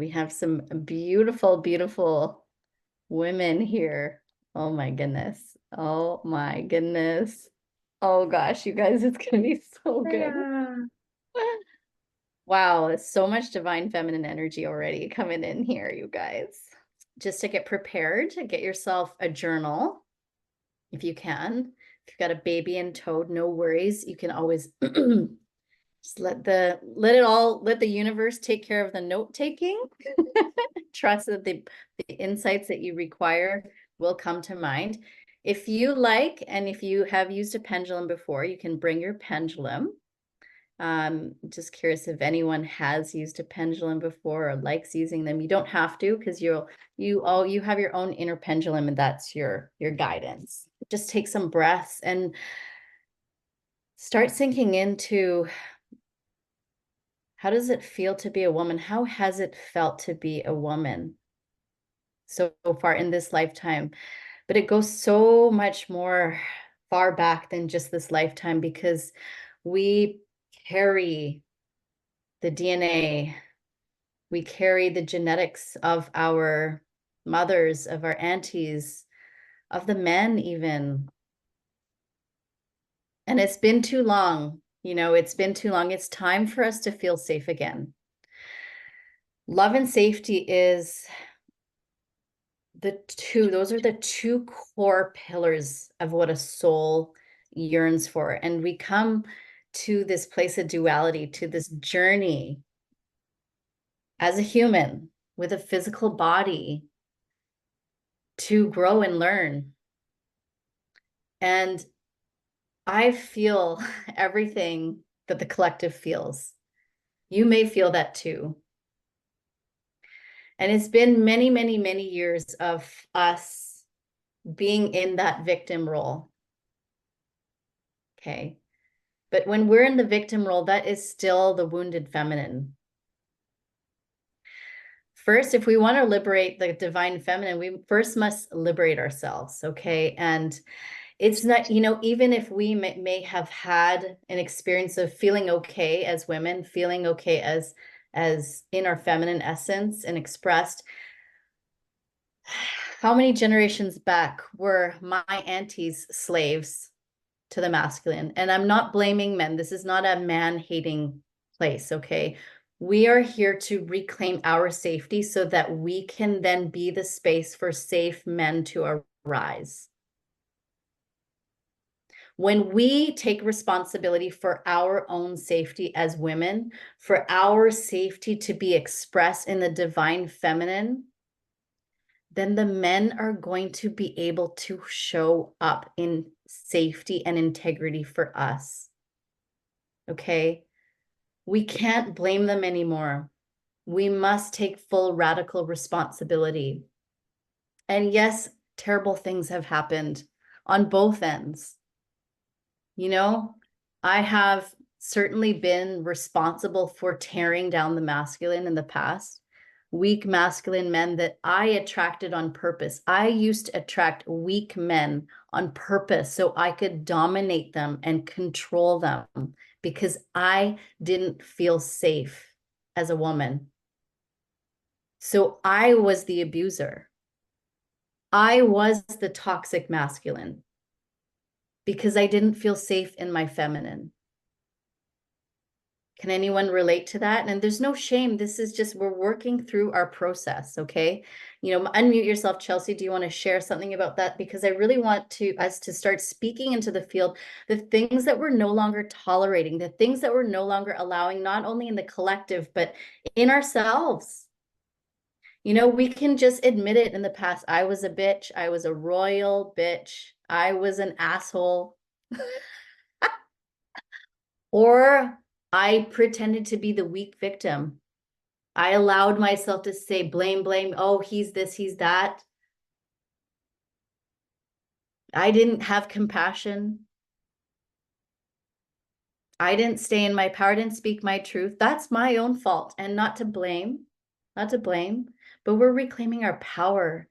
We have some beautiful, beautiful women here. Oh my goodness. Oh my goodness. Oh gosh, you guys, it's gonna be so good. Yeah. Wow, so much divine feminine energy already coming in here, you guys. Just to get prepared, get yourself a journal if you can. If you've got a baby in tow, no worries. You can always just let the universe take care of the note taking. Trust that the insights that you require will come to mind. If you like, and if you have used a pendulum before, you can bring your pendulum. Just curious if anyone has used a pendulum before or likes using them. You don't have to, because you have your own inner pendulum, and that's your guidance. Just take some breaths and start sinking into, how does it feel to be a woman? How has it felt to be a woman so far in this lifetime? But it goes so much more far back than just this lifetime, because we carry the DNA, we carry the genetics of our mothers, of our aunties, of the men even. And it's been too long, it's been too long. It's time for us to feel safe again. Love and safety is those are the two core pillars of what a soul yearns for. And we come to this place of duality, to this journey as a human with a physical body, to grow and learn. And I feel everything that the collective feels. You may feel that too. And it's been many, many, many years of us being in that victim role. Okay. But when we're in the victim role, that is still the wounded feminine. First, if we want to liberate the divine feminine, we first must liberate ourselves. Okay. And it's not, even if we may have had an experience of feeling okay as women, feeling okay as in our feminine essence and expressed, how many generations back were my aunties slaves to the masculine? And I'm not blaming men. This is not a man-hating place, okay? We are here to reclaim our safety so that we can then be the space for safe men to arise. When we take responsibility for our own safety as women, for our safety to be expressed in the divine feminine, then the men are going to be able to show up in safety and integrity for us. Okay? We can't blame them anymore. We must take full radical responsibility. And yes, terrible things have happened on both ends. I have certainly been responsible for tearing down the masculine in the past. Weak masculine men that I attracted on purpose. I used to attract weak men on purpose so I could dominate them and control them, because I didn't feel safe as a woman. So I was the abuser. I was the toxic masculine because I didn't feel safe in my feminine. Can anyone relate to that? And there's no shame. This is just, we're working through our process. Okay. Unmute yourself, Chelsea. Do you want to share something about that? Because I really want us to start speaking into the field, the things that we're no longer tolerating, the things that we're no longer allowing, not only in the collective, but in ourselves. We can just admit it. In the past, I was a bitch. I was a royal bitch. I was an asshole. Or I pretended to be the weak victim. I allowed myself to say, blame, blame. Oh, he's this, he's that. I didn't have compassion. I didn't stay in my power, didn't speak my truth. That's my own fault, and not to blame, but we're reclaiming our power.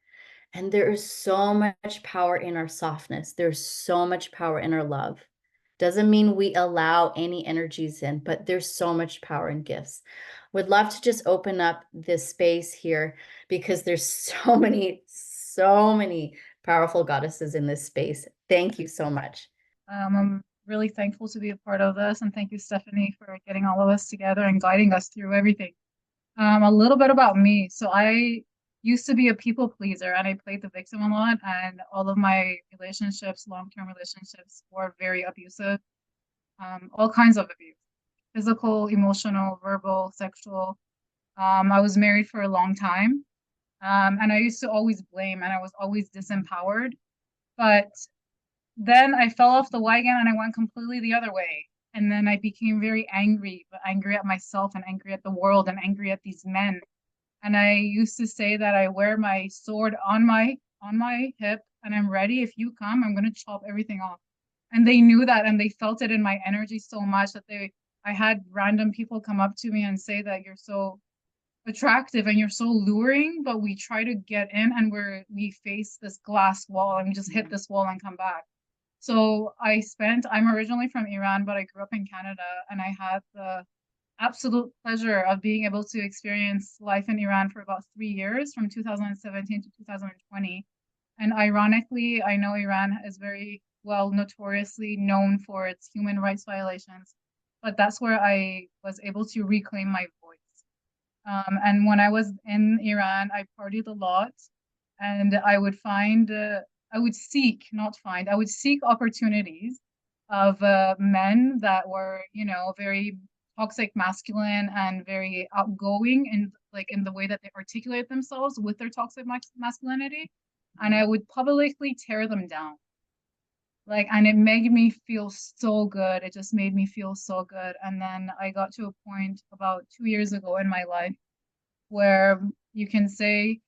And there is so much power in our softness. There's so much power in our love. Doesn't mean we allow any energies in, but there's so much power and gifts. Would love to just open up this space here because there's so many powerful goddesses in this space. Thank you so much. I'm really thankful to be a part of this, and thank you, Stephanie, for getting all of us together and guiding us through everything. A little bit about me. So I used to be a people pleaser, and I played the victim a lot, and all of my relationships, long-term relationships, were very abusive. All kinds of abuse, physical, emotional, verbal, sexual. I was married for a long time, and I used to always blame, and I was always disempowered. But then I fell off the wagon and I went completely the other way. And then I became very angry, but angry at myself and angry at the world and angry at these men. And I used to say that I wear my sword on my hip and I'm ready. If you come, I'm gonna chop everything off. And they knew that and they felt it in my energy so much that I had random people come up to me and say that you're so attractive and you're so luring, but we try to get in and we face this glass wall and we just hit this wall and come back. So I'm originally from Iran, but I grew up in Canada and I had the absolute pleasure of being able to experience life in Iran for about 3 years from 2017 to 2020. And ironically, I know Iran is very well notoriously known for its human rights violations, but that's where I was able to reclaim my voice. And when I was in Iran, I partied a lot and I would seek, not find, I would seek opportunities of men that were, very toxic masculine and very outgoing in in the way that they articulate themselves with their toxic masculinity. And I would publicly tear them down. And it made me feel so good. It just made me feel so good. And then I got to a point about 2 years ago in my life where you can say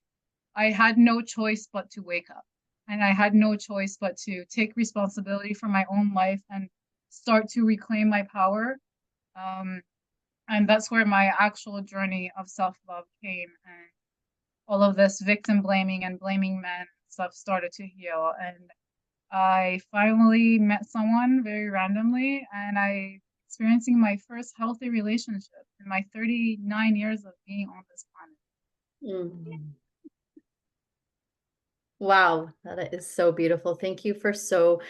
I had no choice but to wake up. And I had no choice but to take responsibility for my own life and start to reclaim my power. And that's where my actual journey of self-love came. And all of this victim blaming and blaming men stuff started to heal. And I finally met someone very randomly, and I experiencing my first healthy relationship in my 39 years of being on this planet. Mm. Wow, that is so beautiful. Thank you for so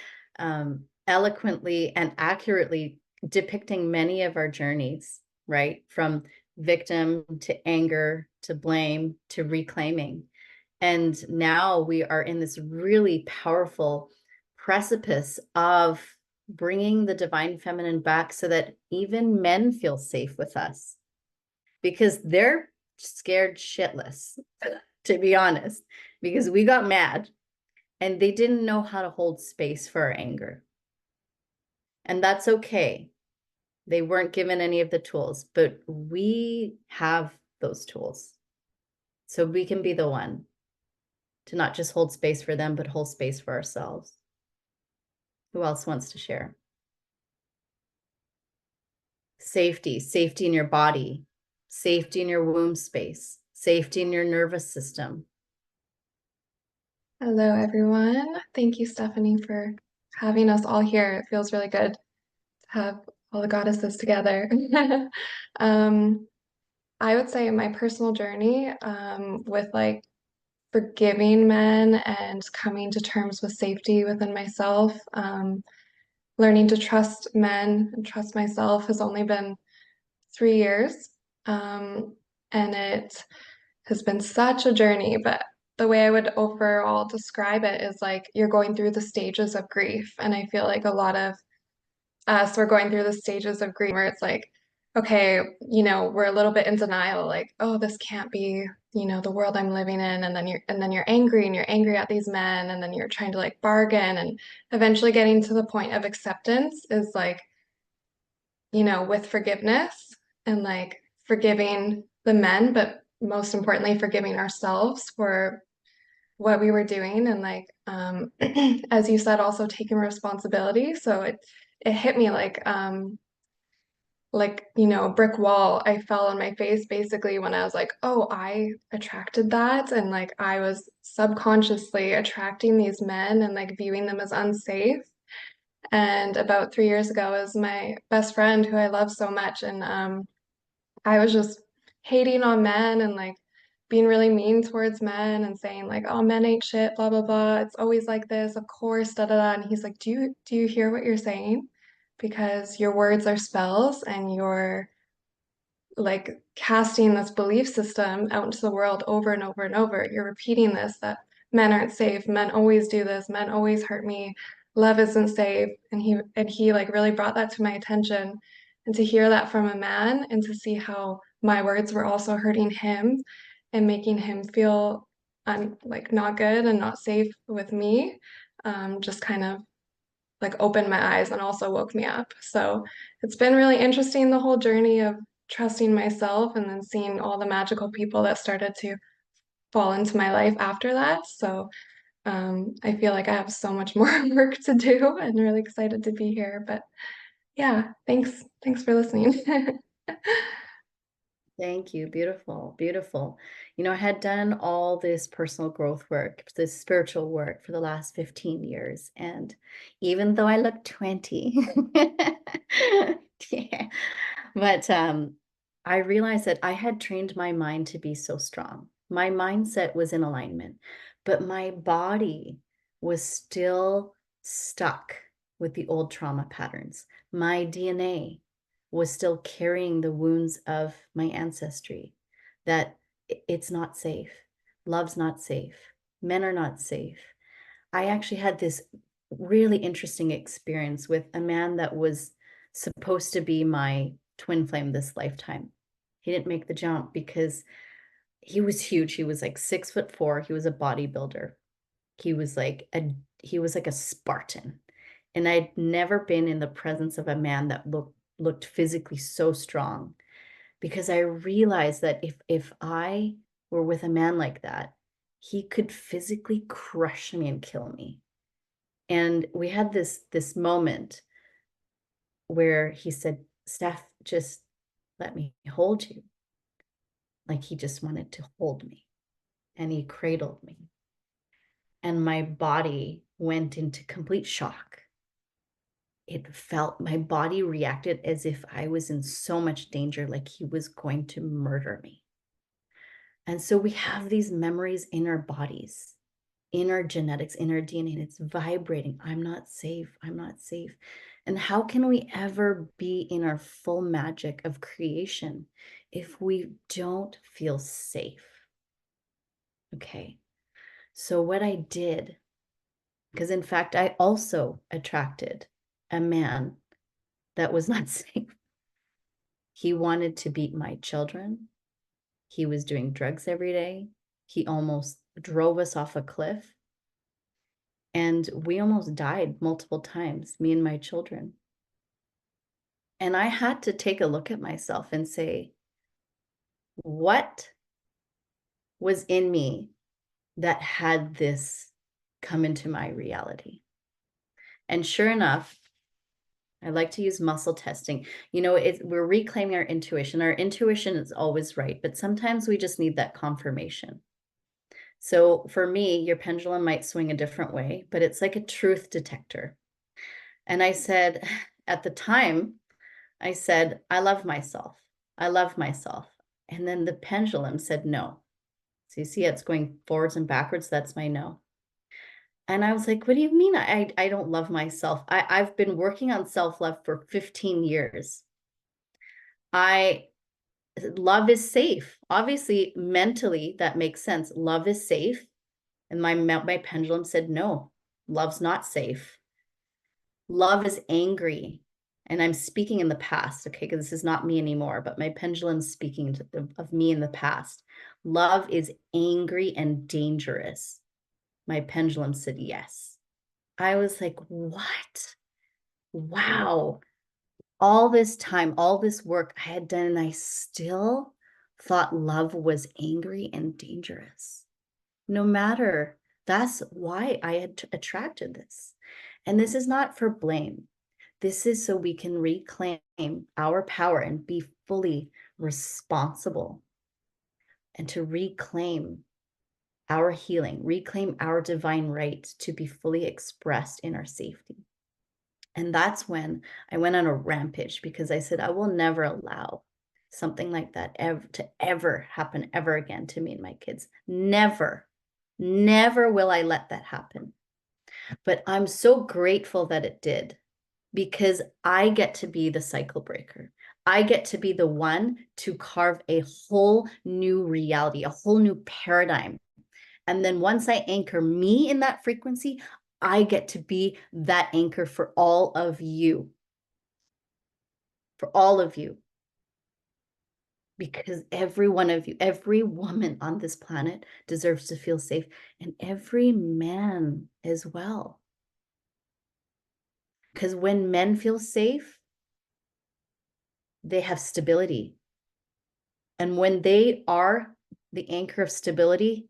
eloquently and accurately depicting many of our journeys, right? From victim to anger to blame to reclaiming. And now we are in this really powerful precipice of bringing the divine feminine back so that even men feel safe with us because they're scared shitless, to be honest, because we got mad and they didn't know how to hold space for our anger. And that's okay. They weren't given any of the tools, but we have those tools. So we can be the one to not just hold space for them, but hold space for ourselves. Who else wants to share? Safety in your body, safety in your womb space, safety in your nervous system. Hello, everyone. Thank you, Stephanie, for having us all here. It feels really good to have all the goddesses together. I would say my personal journey with forgiving men and coming to terms with safety within myself, learning to trust men and trust myself has only been 3 years. And it has been such a journey, but the way I would overall describe it is like you're going through the stages of grief. And I feel like a lot of us are going through the stages of grief where it's like, okay, we're a little bit in denial, like, oh, this can't be, the world I'm living in. And then you're angry and you're angry at these men, and then you're trying to like bargain, and eventually getting to the point of acceptance is like, with forgiveness and like forgiving the men, but most importantly, forgiving ourselves for what we were doing. And as you said, also taking responsibility. So it hit me a brick wall. I fell on my face basically when I was like, oh, I attracted that. And like I was subconsciously attracting these men and like viewing them as unsafe. And about 3 years ago is my best friend who I love so much. And I was just hating on men and like being really mean towards men and saying like, oh, men ain't shit, blah, blah, blah. It's always like this, of course, da, da, da. And he's like, do you hear what you're saying? Because your words are spells and you're like casting this belief system out into the world over and over and over. You're repeating this that men aren't safe, men always do this, men always hurt me, love isn't safe. And he like really brought that to my attention. And to hear that from a man and to see how my words were also hurting him and making him feel like not good and not safe with me, just kind of like opened my eyes and also woke me up. So it's been really interesting the whole journey of trusting myself and then seeing all the magical people that started to fall into my life after that. So I feel like I have so much more work to do and really excited to be here. But yeah, thanks. Thanks for listening. Thank you. Beautiful, beautiful. You know, I had done all this personal growth work, this spiritual work for the last 15 years. And even though I look 20, yeah, but I realized that I had trained my mind to be so strong. My mindset was in alignment, but my body was still stuck with the old trauma patterns. My DNA was still carrying the wounds of my ancestry, that it's not safe. Love's not safe. Men are not safe. I actually had this really interesting experience with a man that was supposed to be my twin flame this lifetime. He didn't make the jump because he was huge. He was like 6'4". He was a bodybuilder. He was like a Spartan. And I'd never been in the presence of a man that looked physically so strong, because I realized that if I were with a man like that, he could physically crush me and kill me. And we had this moment where he said, Steph, just let me hold you. Like he just wanted to hold me, and he cradled me. And my body went into complete shock. My body reacted as if I was in so much danger, like he was going to murder me. And so we have these memories in our bodies, in our genetics, in our DNA, and it's vibrating. I'm not safe. I'm not safe. And how can we ever be in our full magic of creation if we don't feel safe? Okay. So what I did, because in fact, I also attracted a man that was not safe. He wanted to beat my children. He was doing drugs every day. He almost drove us off a cliff. And we almost died multiple times, me and my children. And I had to take a look at myself and say, what was in me that had this come into my reality? And sure enough, I like to use muscle testing. You know, we're reclaiming our intuition. Our intuition is always right, but sometimes we just need that confirmation. So for me, your pendulum might swing a different way, but it's like a truth detector. And I said, at the time, I said, I love myself. I love myself. And then the pendulum said no. So you see it's going forwards and backwards. That's my no. And I was like, what do you mean I don't love myself? I've been working on self-love for 15 years. Love is safe. Obviously, mentally, that makes sense. Love is safe. And my pendulum said, no, love's not safe. Love is angry. And I'm speaking in the past, okay, because this is not me anymore, but my pendulum's speaking of me in the past. Love is angry and dangerous. My pendulum said yes. I was like, what? Wow. All this time, all this work I had done, and I still thought love was angry and dangerous. No matter, that's why I had attracted this. And this is not for blame. This is so we can reclaim our power and be fully responsible, and to reclaim our healing, reclaim our divine right to be fully expressed in our safety. And that's when I went on a rampage, because I said, I will never allow something like that to ever happen ever again to me and my kids. Never, never will I let that happen. But I'm so grateful that it did, because I get to be the cycle breaker. I get to be the one to carve a whole new reality, a whole new paradigm. And then once I anchor me in that frequency, I get to be that anchor for all of you. For all of you. Because every one of you, every woman on this planet deserves to feel safe, and every man as well. Because when men feel safe, they have stability. And when they are the anchor of stability,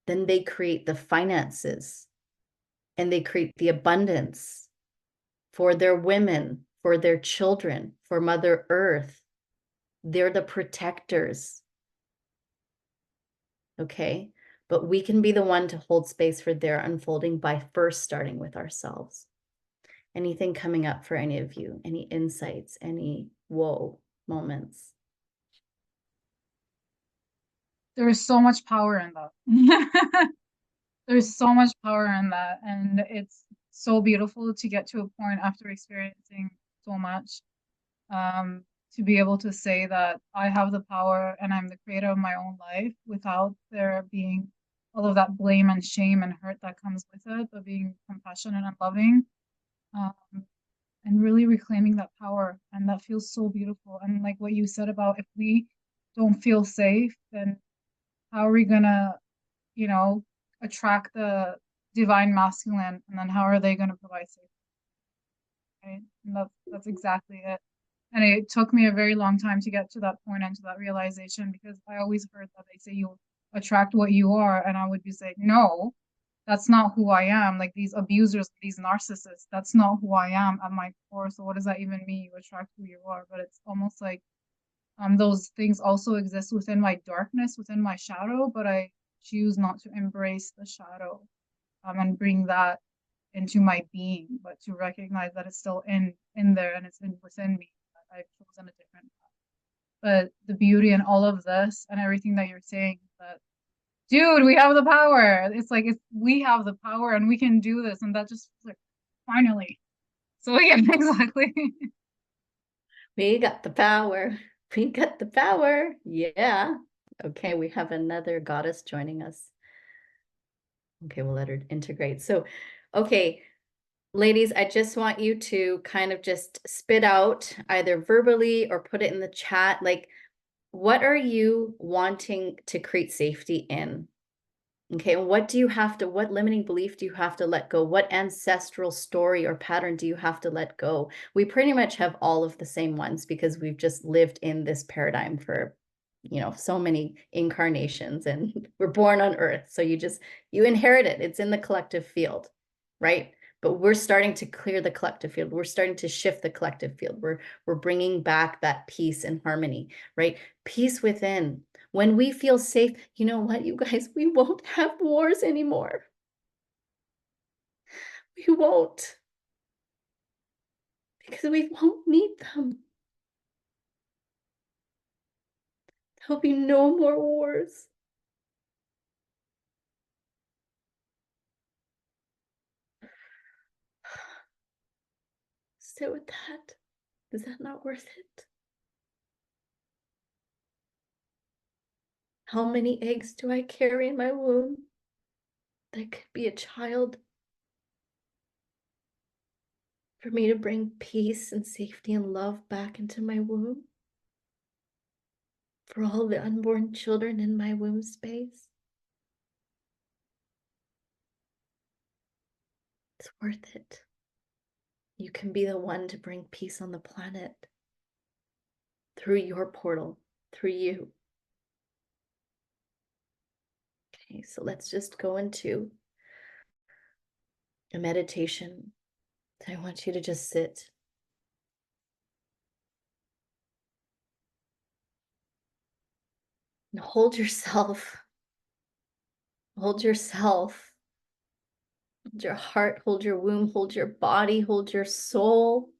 then they create the finances and they create the abundance for their women, for their children, for Mother Earth. They're the protectors. Okay? But we can be the one to hold space for their unfolding by first starting with ourselves. Anything coming up for any of you? Any insights? Any whoa moments? There is so much power in that. There's so much power in that. And it's so beautiful to get to a point after experiencing so much, to be able to say that I have the power and I'm the creator of my own life without there being all of that blame and shame and hurt that comes with it, but being compassionate and loving, um, and really reclaiming that power. And that feels so beautiful. And like what you said about, if we don't feel safe, then how are we gonna, you know, attract the divine masculine, and then how are they going to provide safety? Right? And that's exactly it. And it took me a very long time to get to that point and to that realization, because I always heard that they say you attract what you are, and I would be saying, no, that's not who I am. Like these abusers, these narcissists, that's not who I am at my core. So what does that even mean? You attract who you are. But it's almost like those things also exist within my darkness, within my shadow, but I choose not to embrace the shadow, and bring that into my being, but to recognize that it's still in there and it's within me. I've chosen a different path. But the beauty in all of this and everything that you're saying is that, dude, we have the power. It's like we have the power and we can do this, and that just like finally. So yeah, exactly. We got the power. We got the power. Yeah. Okay, we have another goddess joining us. Okay, we'll let her integrate. So, okay, ladies, I just want you to kind of just spit out either verbally or put it in the chat. Like, what are you wanting to create safety in? Okay, what do you have to, what limiting belief do you have to let go? What ancestral story or pattern do you have to let go? We pretty much have all of the same ones because we've just lived in this paradigm for, so many incarnations, and we're born on Earth. So you inherit it. It's in the collective field, right? But we're starting to clear the collective field. We're starting to shift the collective field. We're bringing back that peace and harmony, right? Peace within. When we feel safe, you know what, you guys, we won't have wars anymore. We won't. Because we won't need them. There'll be no more wars. Sit with that. Is that not worth it? How many eggs do I carry in my womb? That could be a child. For me to bring peace and safety and love back into my womb. For all the unborn children in my womb space. It's worth it. You can be the one to bring peace on the planet. Through your portal, through you. Okay, so let's just go into a meditation. I want you to just sit. And hold yourself. Hold yourself. Hold your heart, hold your womb, hold your body, hold your soul.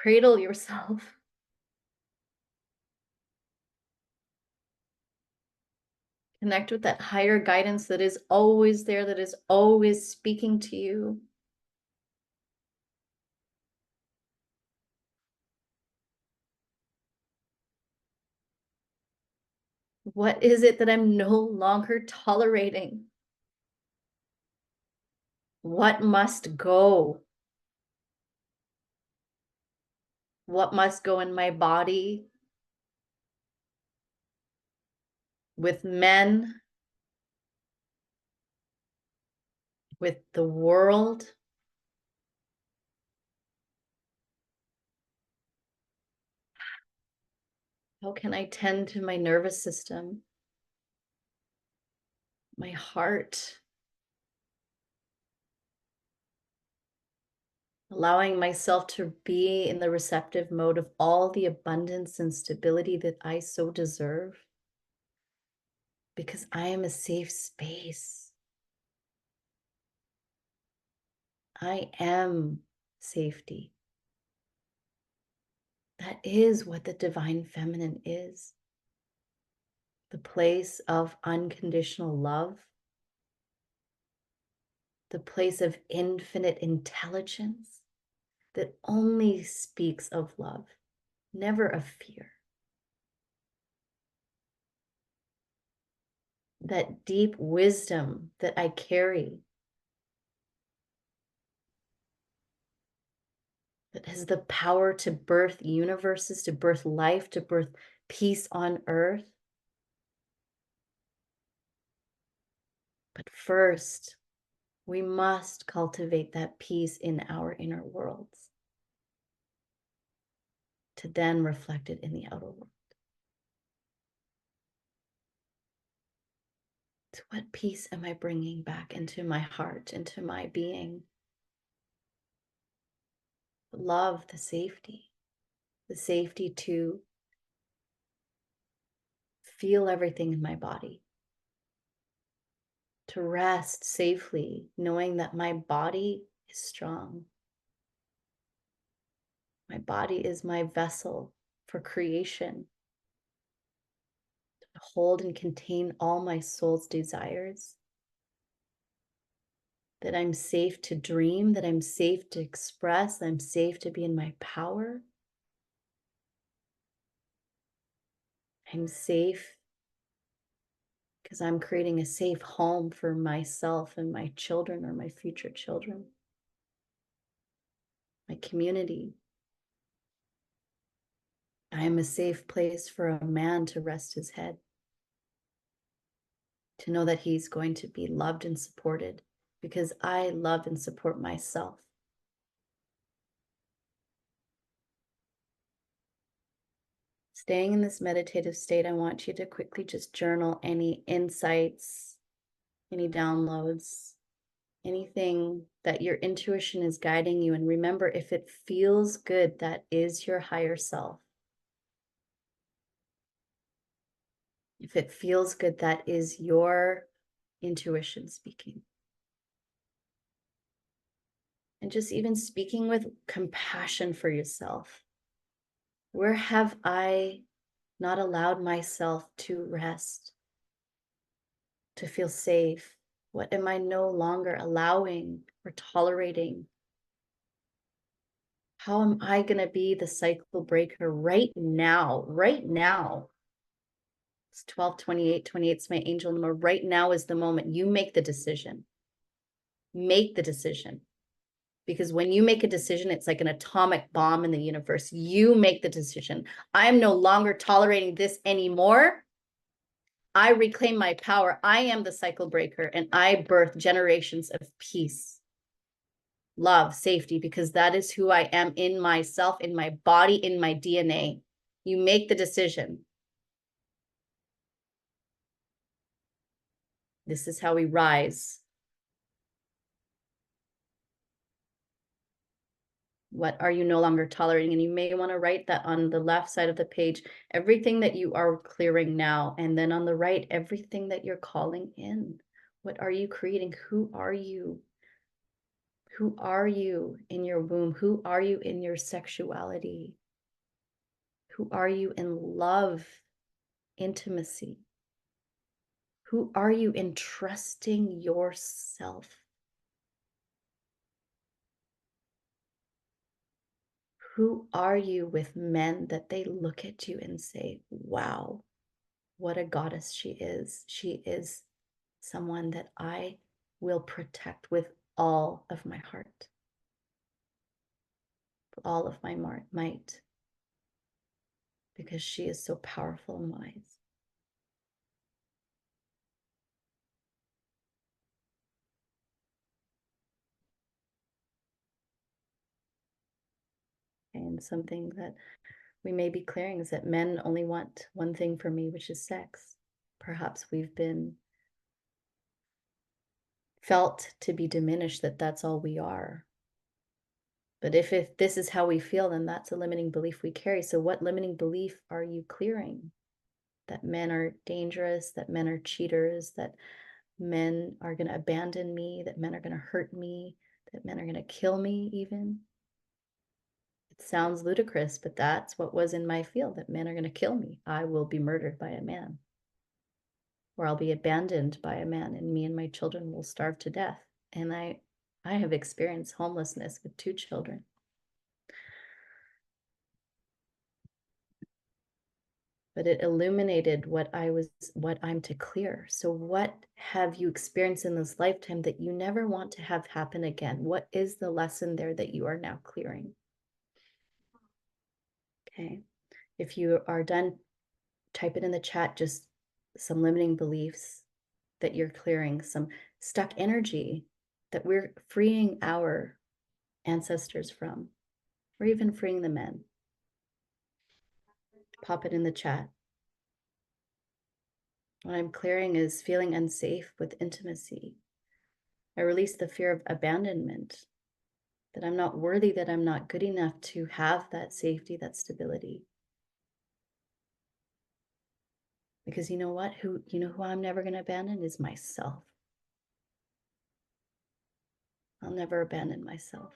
Cradle yourself. Connect with that higher guidance that is always there, that is always speaking to you. What is it that I'm no longer tolerating? What must go? What must go in my body? With men? With the world? How can I tend to my nervous system? My heart? Allowing myself to be in the receptive mode of all the abundance and stability that I so deserve. Because I am a safe space. I am safety. That is what the divine feminine is. The place of unconditional love. The place of infinite intelligence that only speaks of love, never of fear. That deep wisdom that I carry, that has the power to birth universes, to birth life, to birth peace on earth. But first, we must cultivate that peace in our inner worlds to then reflect it in the outer world. So what peace am I bringing back into my heart, into my being? Love, the safety to feel everything in my body, to rest safely, knowing that my body is strong. My body is my vessel for creation, to hold and contain all my soul's desires. That I'm safe to dream, that I'm safe to express, that I'm safe to be in my power. I'm safe because I'm creating a safe home for myself and my children or my future children, my community. I am a safe place for a man to rest his head, to know that he's going to be loved and supported because I love and support myself. Staying in this meditative state, I want you to quickly just journal any insights, any downloads, anything that your intuition is guiding you. And remember, if it feels good, that is your higher self. If it feels good, that is your intuition speaking. And just even speaking with compassion for yourself. Where have I not allowed myself to rest, to feel safe? What am I no longer allowing or tolerating? How am I going to be the cycle breaker right now? Right now. It's 12:28. 28 is my angel number. Right now is the moment. You make the decision. Make the decision. Because when you make a decision, it's like an atomic bomb in the universe. You make the decision. I'm no longer tolerating this anymore. I reclaim my power. I am the cycle breaker, and I birth generations of peace, love, safety, because that is who I am in myself, in my body, in my DNA. You make the decision. This is how we rise. What are you no longer tolerating? And you may want to write that on the left side of the page, everything that you are clearing now. And then on the right, everything that you're calling in. What are you creating? Who are you? Who are you in your womb? Who are you in your sexuality? Who are you in love, intimacy? Who are you in trusting yourself? Who are you with men that they look at you and say, wow, what a goddess she is. She is someone that I will protect with all of my heart, with all of my might, because she is so powerful and wise. And something that we may be clearing is that men only want one thing from me, which is sex. Perhaps we've been felt to be diminished, that that's all we are. But if this is how we feel, then that's a limiting belief we carry. So what limiting belief are you clearing? That men are dangerous, that men are cheaters, that men are going to abandon me, that men are going to hurt me, that men are going to kill me even. It sounds ludicrous, but that's what was in my field, that men are going to kill me. I will be murdered by a man, or I'll be abandoned by a man, and me and my children will starve to death. And I have experienced homelessness with 2 children. But it illuminated what I'm to clear. So what have you experienced in this lifetime that you never want to have happen again? What is the lesson there that you are now clearing? Okay. If you are done, type it in the chat, just some limiting beliefs that you're clearing, some stuck energy that we're freeing our ancestors from, or even freeing the men. Pop it in the chat. What I'm clearing is feeling unsafe with intimacy. I release the fear of abandonment, that I'm not worthy, that I'm not good enough to have that safety, that stability. Because you know what? Who I'm never going to abandon is myself. I'll never abandon myself,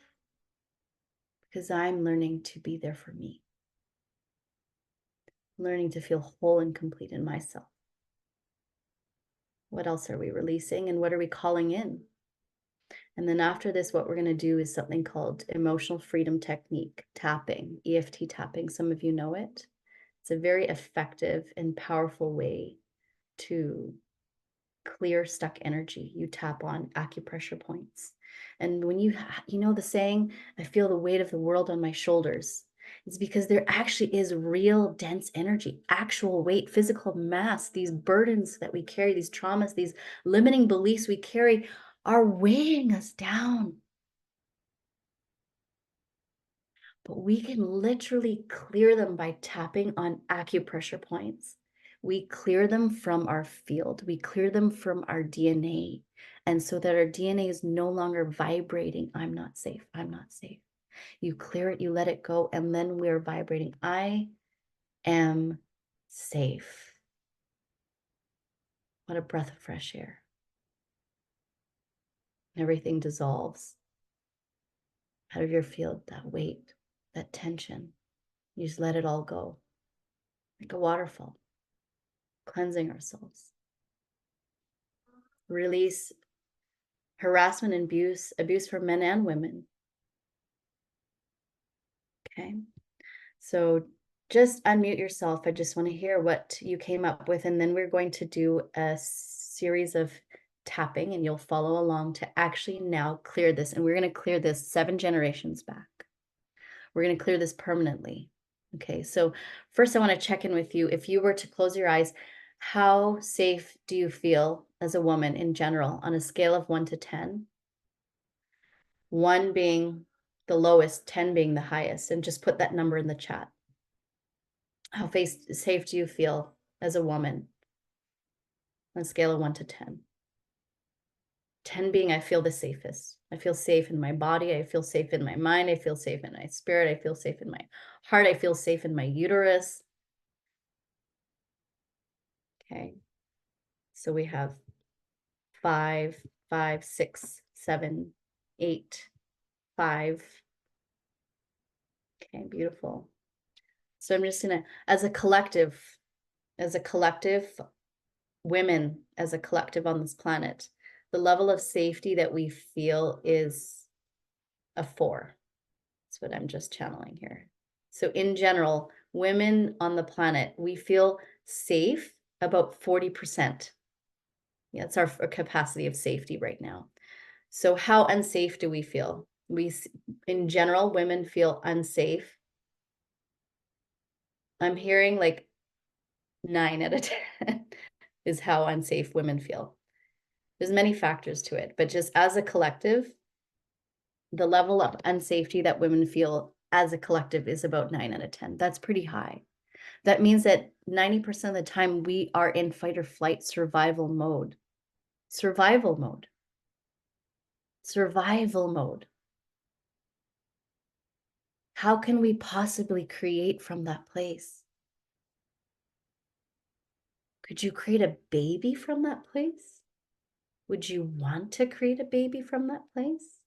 because I'm learning to be there for me. Learning to feel whole and complete in myself. What else are we releasing, and what are we calling in? And then after this, what we're going to do is something called emotional freedom technique, tapping, EFT tapping. Some of you know it. It's a very effective and powerful way to clear stuck energy. You tap on acupressure points. And when you know the saying, I feel the weight of the world on my shoulders, it's because there actually is real dense energy, actual weight, physical mass. These burdens that we carry, these traumas, these limiting beliefs we carry are weighing us down. But we can literally clear them by tapping on acupressure points. We clear them from our field. We clear them from our DNA. And so that our DNA is no longer vibrating, I'm not safe, I'm not safe. You clear it, you let it go, and then we're vibrating, I am safe. What a breath of fresh air. Everything dissolves out of your field, that weight, that tension. You just let it all go, like a waterfall, cleansing ourselves. Release harassment and abuse for men and women. Okay, so just unmute yourself. I just want to hear what you came up with, and then we're going to do a series of tapping, and you'll follow along to actually now clear this. And we're going to clear this 7 generations back. We're going to clear this permanently. Okay, so first I want to check in with you. If you were to close your eyes, how safe do you feel as a woman in general on a scale of 1 to 10? 1 being the lowest, 10 being the highest, and just put that number in the chat. How safe do you feel as a woman on a scale of 1 to 10? 10 being I feel the safest. I feel safe in my body. I feel safe in my mind. I feel safe in my spirit. I feel safe in my heart. I feel safe in my uterus. Okay. So we have 5, 5, 6, 7, 8, 5. Okay, beautiful. So I'm just gonna, as a collective, women, as a collective on this planet, the level of safety that we feel is a 4. That's what I'm just channeling here. So in general, women on the planet, we feel safe about 40%. Yeah, it's our capacity of safety right now. So how unsafe do we feel? In general, women feel unsafe. I'm hearing like 9 out of 10 is how unsafe women feel. There's many factors to it, but just as a collective, the level of unsafety that women feel as a collective is about 9 out of 10. That's pretty high. That means that 90% of the time we are in fight or flight survival mode. Survival mode. Survival mode. How can we possibly create from that place? Could you create a baby from that place? Would you want to create a baby from that place?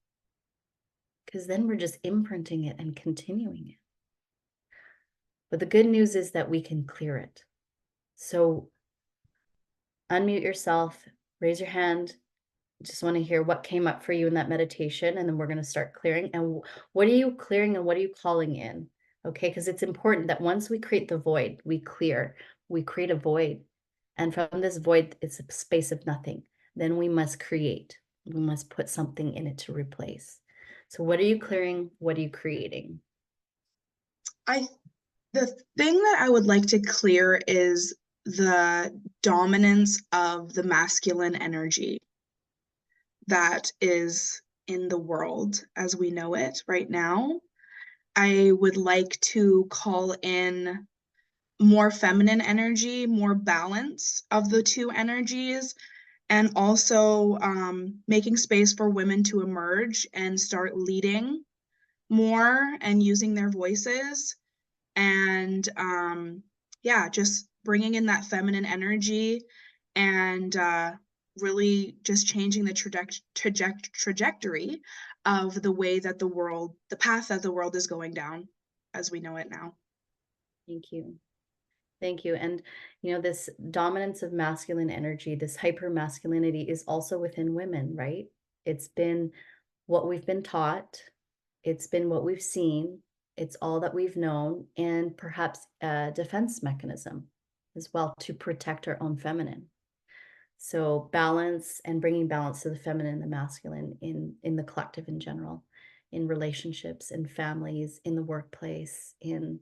Because then we're just imprinting it and continuing it. But the good news is that we can clear it. So unmute yourself, raise your hand. Just want to hear what came up for you in that meditation, and then we're going to start clearing. And what are you clearing and what are you calling in? Okay, because it's important that once we create the void, we clear, we create a void. And from this void, it's a space of nothing. Then we must create. We must put something in it to replace. So what are you clearing? What are you creating? The thing that I would like to clear is the dominance of the masculine energy that is in the world as we know it right now. I would like to call in more feminine energy, more balance of the two energies, and also making space for women to emerge and start leading more and using their voices. And yeah, just bringing in that feminine energy and really just changing the trajectory of the way that the path that the world is going down as we know it now. Thank you. Thank you. And, you know, this dominance of masculine energy, this hyper masculinity is also within women, right? It's been what we've been taught. It's been what we've seen. It's all that we've known, and perhaps a defense mechanism as well to protect our own feminine. So balance and bringing balance to the feminine and the masculine in the collective in general, in relationships, in families, in the workplace, in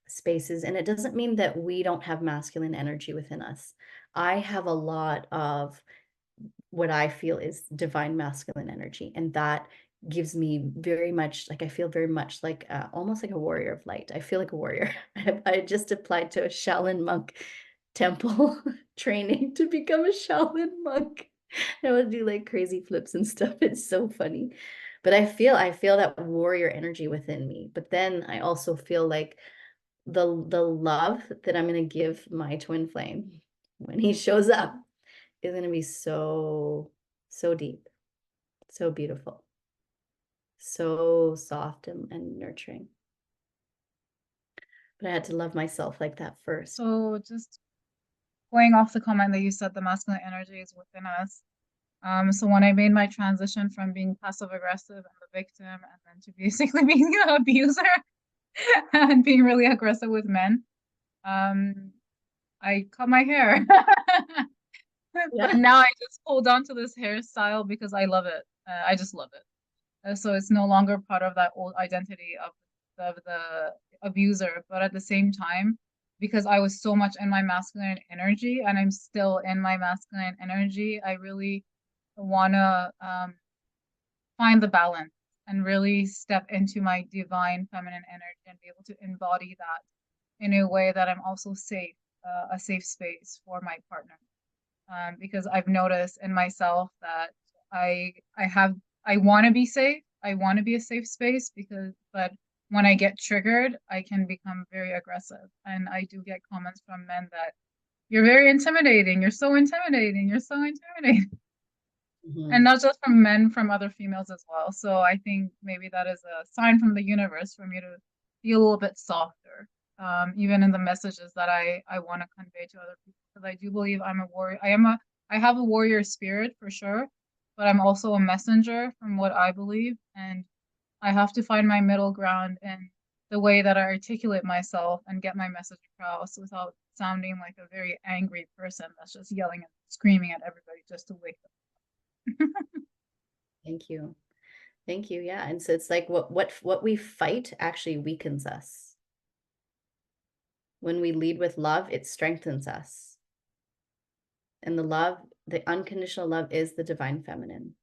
spaces. And it doesn't mean that we don't have masculine energy within us. I have a lot of what I feel is divine masculine energy, and that gives me very much like I feel very much like almost like a warrior of light. I feel like a warrior. I just applied to a Shaolin monk temple training to become a Shaolin monk. I would do like crazy flips and stuff. It's so funny. But I feel that warrior energy within me. But then I also feel like the love that I'm going to give my twin flame when he shows up is going to be so deep, so beautiful, so soft and nurturing. But I had to love myself like that first. So just going off the comment that you said, the masculine energy is within us. So when I made my transition from being passive aggressive and the victim, and then to basically being an abuser and being really aggressive with men, I cut my hair. But now I just hold on to this hairstyle because I love it. I just love it. So it's no longer part of that old identity of the abuser. But at the same time, because I was so much in my masculine energy and I'm still in my masculine energy, I really want to find the balance and really step into my divine feminine energy and be able to embody that in a way that I'm also safe, a safe space for my partner. Because I've noticed in myself that I want to be safe. I want to be a safe space but when I get triggered, I can become very aggressive. And I do get comments from men that you're very intimidating. You're so intimidating. You're so intimidating. And not just from men, from other females as well. So I think maybe that is a sign from the universe for me to be a little bit softer, even in the messages that I want to convey to other people. Because I do believe I'm a warrior. I have a warrior spirit for sure, but I'm also a messenger from what I believe, and I have to find my middle ground in the way that I articulate myself and get my message across without sounding like a very angry person that's just yelling and screaming at everybody just to wake them. Thank you. Thank you. Yeah. And so it's like what we fight actually weakens us. When we lead with love, it strengthens us. And the love, the unconditional love is the divine feminine.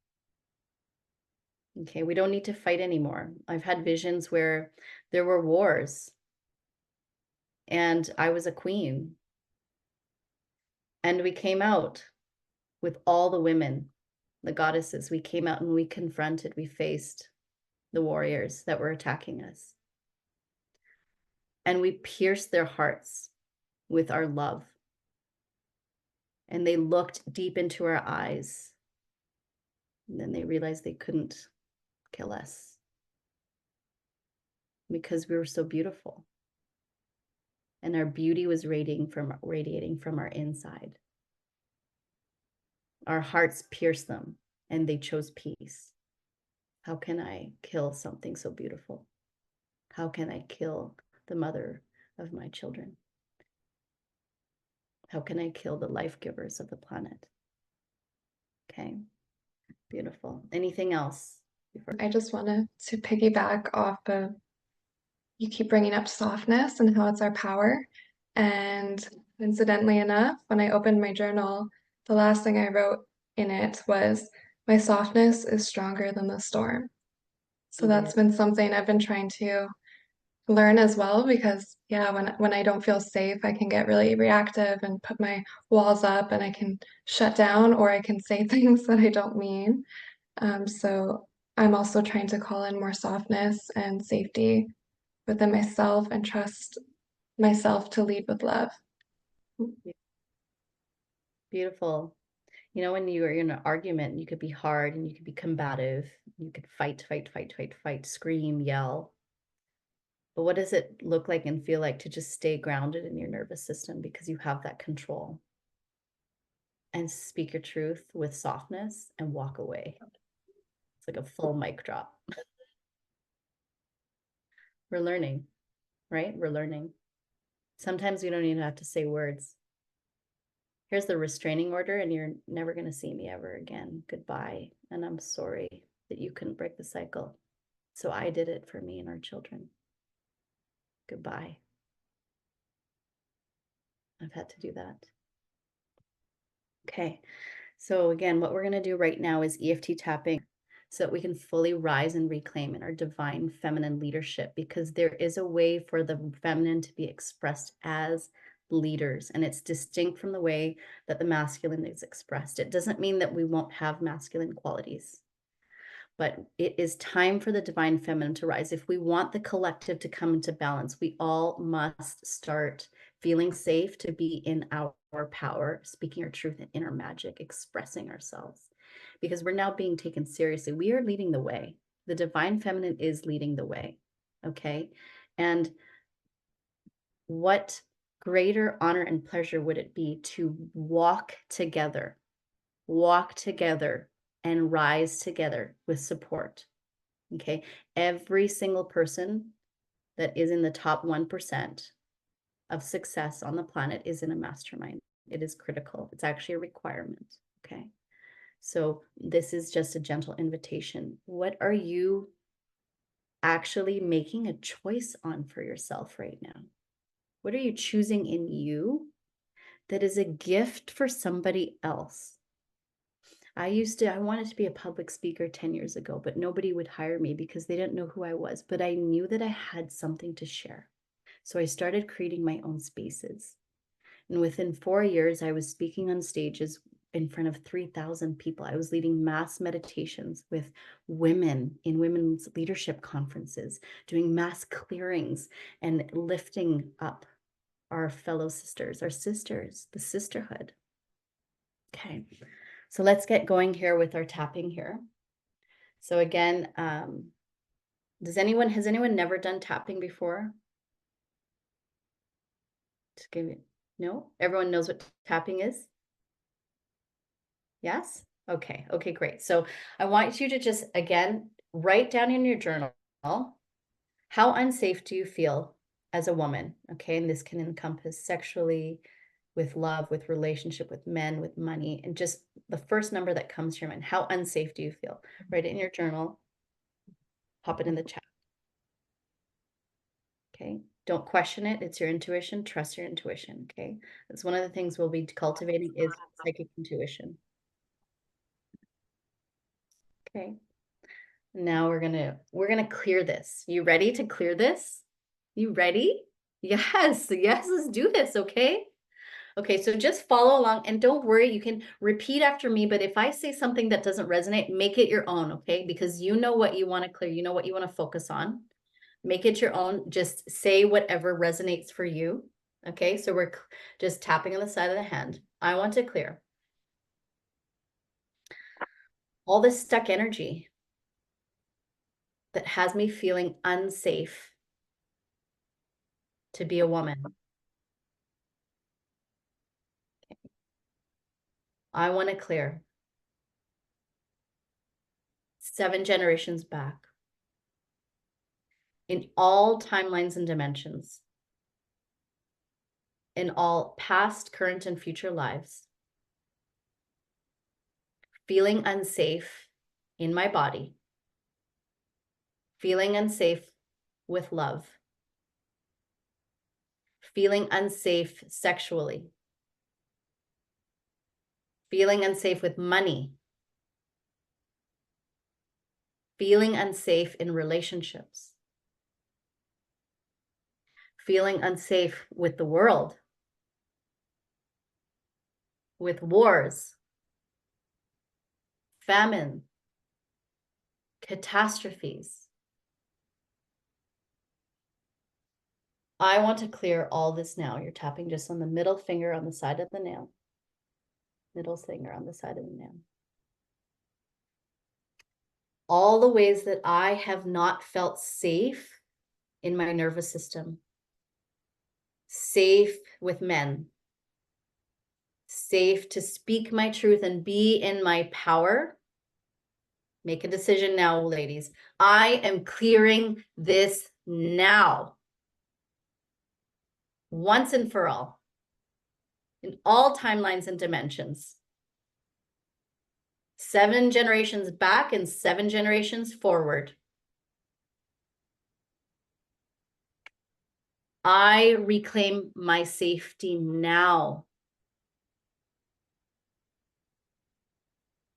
Okay, we don't need to fight anymore. I've had visions where there were wars and I was a queen. And we came out with all the women, the goddesses. We came out and we confronted, we faced the warriors that were attacking us. And we pierced their hearts with our love. And they looked deep into our eyes. And then they realized they couldn't kill us because we were so beautiful. And our beauty was radiating from our inside. Our hearts pierced them and they chose peace. How can I kill something so beautiful? How can I kill the mother of my children? How can I kill the life givers of the planet? Okay, beautiful. Anything else? I just wanted to piggyback off of, you keep bringing up softness and how it's our power. And incidentally enough, when I opened my journal, the last thing I wrote in it was, my softness is stronger than the storm. So that's been something I've been trying to learn as well, because yeah, when I don't feel safe, I can get really reactive and put my walls up, and I can shut down, or I can say things that I don't mean. So I'm also trying to call in more softness and safety within myself and trust myself to lead with love. Beautiful. You know, when you're in an argument, you could be hard and you could be combative. You could fight, scream, yell. But what does it look like and feel like to just stay grounded in your nervous system because you have that control? And speak your truth with softness and walk away. It's like a full mic drop. We're learning, right? We're learning. Sometimes we don't even have to say words. Here's the restraining order, and you're never going to see me ever again. Goodbye. And I'm sorry that you couldn't break the cycle. So I did it for me and our children. Goodbye. I've had to do that. Okay. So again, what we're going to do right now is EFT tapping so that we can fully rise and reclaim in our divine feminine leadership, because there is a way for the feminine to be expressed as leaders, and it's distinct from the way that the masculine is expressed. It doesn't mean that we won't have masculine qualities, but it is time for the divine feminine to rise. If we want the collective to come into balance, we all must start feeling safe to be in our power, speaking our truth and inner magic, expressing ourselves, because we're now being taken seriously. We are leading the way. The divine feminine is leading the way. Okay. And what greater honor and pleasure would it be to walk together and rise together with support. Okay. Every single person that is in the top 1% of success on the planet is in a mastermind. It is critical. It's actually a requirement. Okay. So this is just a gentle invitation. What are you actually making a choice on for yourself right now? What are you choosing in you that is a gift for somebody else? I wanted to be a public speaker 10 years ago, but nobody would hire me because they didn't know who I was. But I knew that I had something to share. So I started creating my own spaces. And within 4 years, I was speaking on stages in front of 3,000 people. I was leading mass meditations with women in women's leadership conferences, doing mass clearings and lifting up our fellow sisters, the sisterhood. Okay. So let's get going here with our tapping here. So again, has anyone never done tapping before? Just give me, no? Everyone knows what tapping is? Yes? Okay, great. So I want you to just, again, write down in your journal, how unsafe do you feel as a woman? Okay, and this can encompass sexually, with love, with relationship, with men, with money, and just the first number that comes to your mind. How unsafe do you feel? Write it in your journal, pop it in the chat. Okay, don't question it. It's your intuition. Trust your intuition. Okay, that's one of the things we'll be cultivating is psychic intuition. Okay, now we're gonna clear this. You ready to clear this? You ready? Yes, let's do this. Okay. Okay, so just follow along and don't worry, you can repeat after me, but if I say something that doesn't resonate, make it your own, okay? Because you know what you want to clear, you know what you want to focus on. Make it your own, just say whatever resonates for you, okay? So we're just tapping on the side of the hand. I want to clear all this stuck energy that has me feeling unsafe to be a woman. I want to clear 7 generations back in all timelines and dimensions, in all past, current, and future lives, feeling unsafe in my body, feeling unsafe with love, feeling unsafe sexually, feeling unsafe with money, feeling unsafe in relationships, feeling unsafe with the world, with wars, famine, catastrophes. I want to clear all this now. You're tapping just on the middle finger on the side of the nail. Middle finger on the side of the nail. All the ways that I have not felt safe in my nervous system, safe with men, safe to speak my truth and be in my power. Make a decision now, ladies. I am clearing this now, once and for all, in all timelines and dimensions. 7 generations back and 7 generations forward. I reclaim my safety now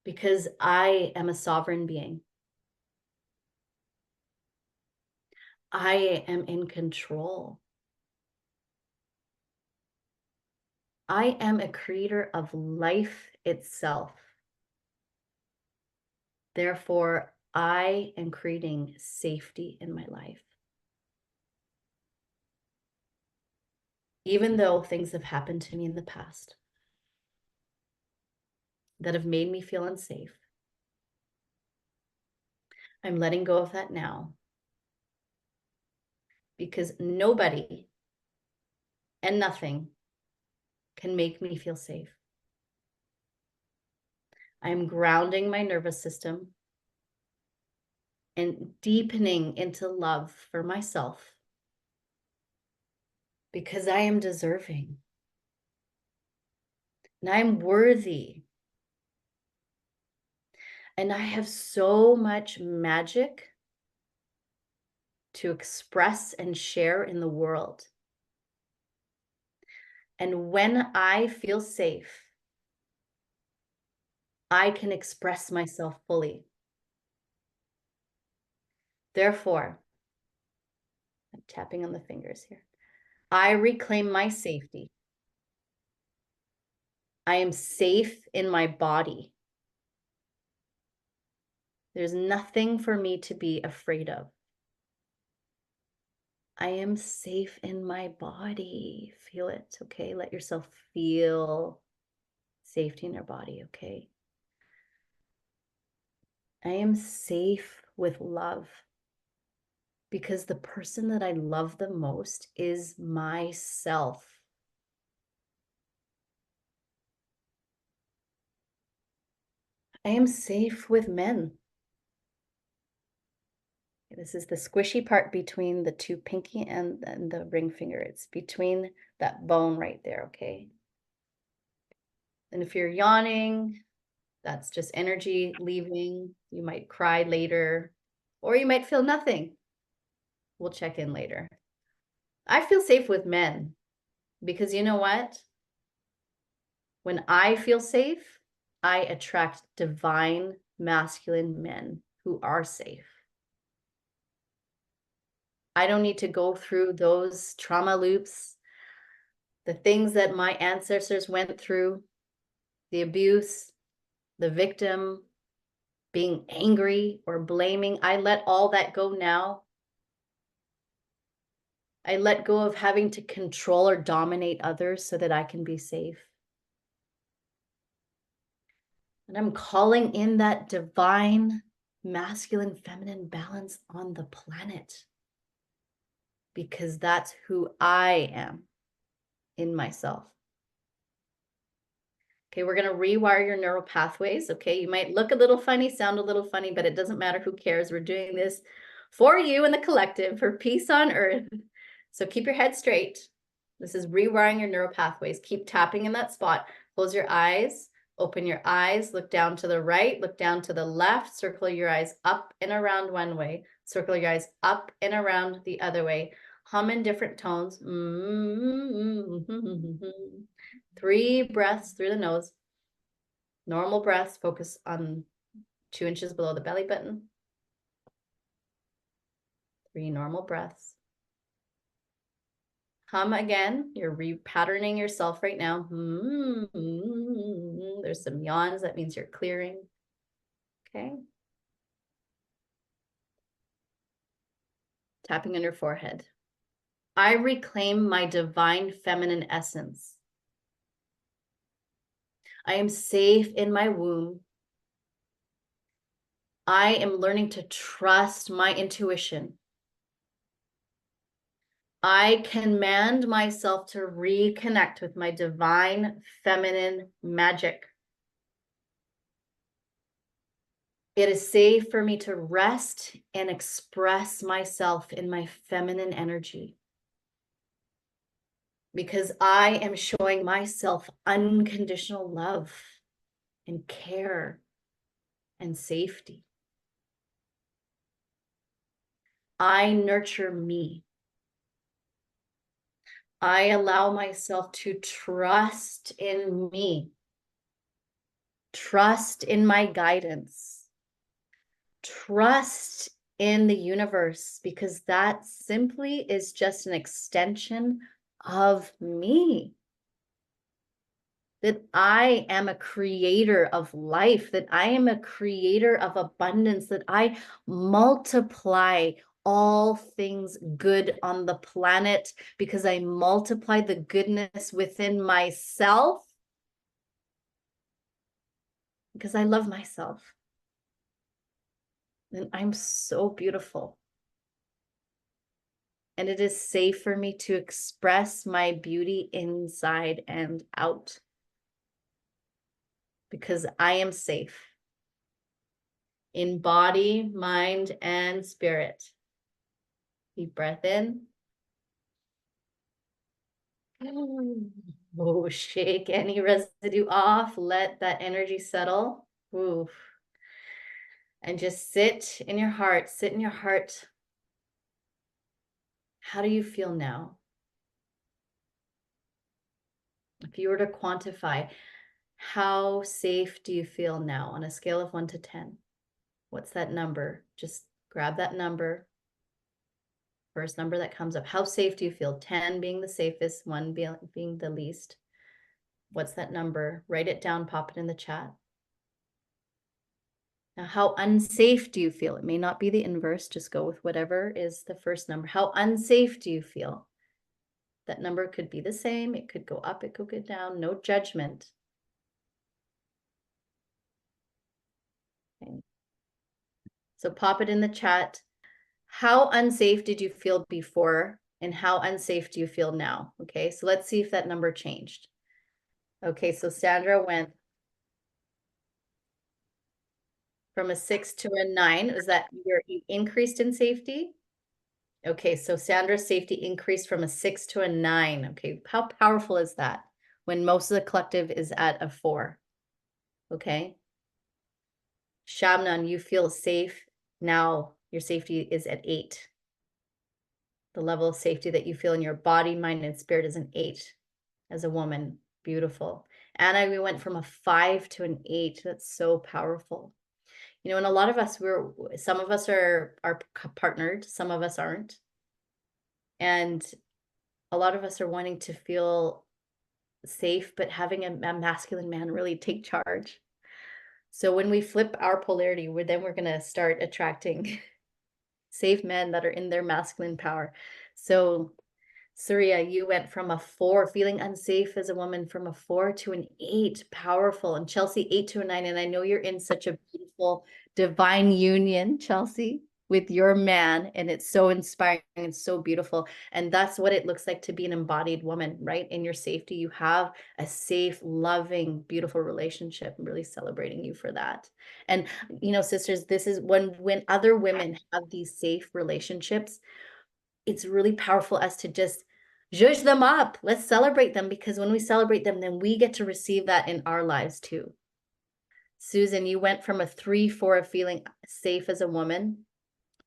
because I am a sovereign being. I am in control. I am a creator of life itself. Therefore, I am creating safety in my life. Even though things have happened to me in the past that have made me feel unsafe, I'm letting go of that now because nobody and nothing can make me feel safe. I am grounding my nervous system and deepening into love for myself because I am deserving and I am worthy. And I have so much magic to express and share in the world. And when I feel safe, I can express myself fully. Therefore, I'm tapping on the fingers here. I reclaim my safety. I am safe in my body. There's nothing for me to be afraid of. I am safe in my body. Feel it, okay? Let yourself feel safety in your body, okay? I am safe with love because the person that I love the most is myself. I am safe with men. This is the squishy part between the two pinky and the ring finger. It's between that bone right there, okay? And if you're yawning, that's just energy leaving. You might cry later, or you might feel nothing. We'll check in later. I feel safe with men because you know what? When I feel safe, I attract divine masculine men who are safe. I don't need to go through those trauma loops, the things that my ancestors went through, the abuse, the victim, being angry or blaming. I let all that go now. I let go of having to control or dominate others so that I can be safe. And I'm calling in that divine masculine feminine balance on the planet because that's who I am in myself. Okay, we're going to rewire your neural pathways. Okay, you might look a little funny, sound a little funny, but it doesn't matter. Who cares? We're doing this for you and the collective, for peace on earth. So keep your head straight. This is rewiring your neural pathways. Keep tapping in that spot. Close your eyes, open your eyes, look down to the right, look down to the left, circle your eyes up and around one way, circle your eyes up and around the other way. Hum in different tones. 3 breaths through the nose. Normal breaths, focus on 2 inches below the belly button. 3 normal breaths. Hum again. You're repatterning yourself right now. There's some yawns. That means you're clearing. Okay. Tapping on your forehead. I reclaim my divine feminine essence. I am safe in my womb. I am learning to trust my intuition. I command myself to reconnect with my divine feminine magic. It is safe for me to rest and express myself in my feminine energy because I am showing myself unconditional love and care and safety. I nurture me. I allow myself to trust in me, trust in my guidance, trust in the universe, because that simply is just an extension of me. That I am a creator of life, that I am a creator of abundance, that I multiply all things good on the planet because I multiply the goodness within myself because I love myself. And I'm so beautiful. And it is safe for me to express my beauty inside and out because I am safe in body, mind, and spirit. Deep breath in. Oh, shake any residue off. Let that energy settle. Oof. And just sit in your heart. Sit in your heart. How do you feel now? If you were to quantify, how safe do you feel now on a scale of 1 to 10? What's that number? Just grab that number. First number that comes up. How safe do you feel? 10 being the safest, 1 being the least. What's that number? Write it down, pop it in the chat. Now, how unsafe do you feel? It may not be the inverse, just go with whatever is the first number. How unsafe do you feel? That number could be the same, it could go up, it could go down, no judgment. Okay. So pop it in the chat. How unsafe did you feel before and how unsafe do you feel now? Okay, so let's see if that number changed. Okay, so Sandra went from a 6 to a 9. Is that you increased in safety? Okay, so Sandra's safety increased from a 6 to a 9. Okay, how powerful is that when most of the collective is at a 4? Okay. Shabnan, you feel safe. Now your safety is at 8. The level of safety that you feel in your body, mind, and spirit is an 8 as a woman. Beautiful. Anna, we went from a 5 to an 8. That's so powerful. You know, and a lot of us, some of us are partnered, some of us aren't. And a lot of us are wanting to feel safe, but having a masculine man really take charge. So when we flip our polarity, we're going to start attracting safe men that are in their masculine power. So Surya, you went from a 4, feeling unsafe as a woman, from a 4 to an 8, powerful. And Chelsea, 8 to a 9. And I know you're in such a beautiful divine union, Chelsea, with your man. And it's so inspiring and so beautiful. And that's what it looks like to be an embodied woman, right? In your safety, you have a safe, loving, beautiful relationship. I'm really celebrating you for that. And, you know, sisters, this is when other women have these safe relationships, it's really powerful as to just judge them up. Let's celebrate them, because when we celebrate them, then we get to receive that in our lives too. Susan, you went from a 3, 4 of feeling safe as a woman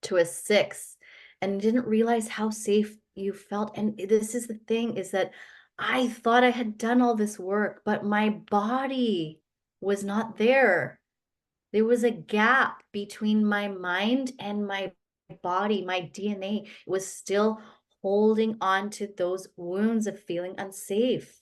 to a 6 and didn't realize how safe you felt. And this is the thing, is that I thought I had done all this work, but my body was not there. There was a gap between my mind and my body. My DNA was still holding on to those wounds of feeling unsafe.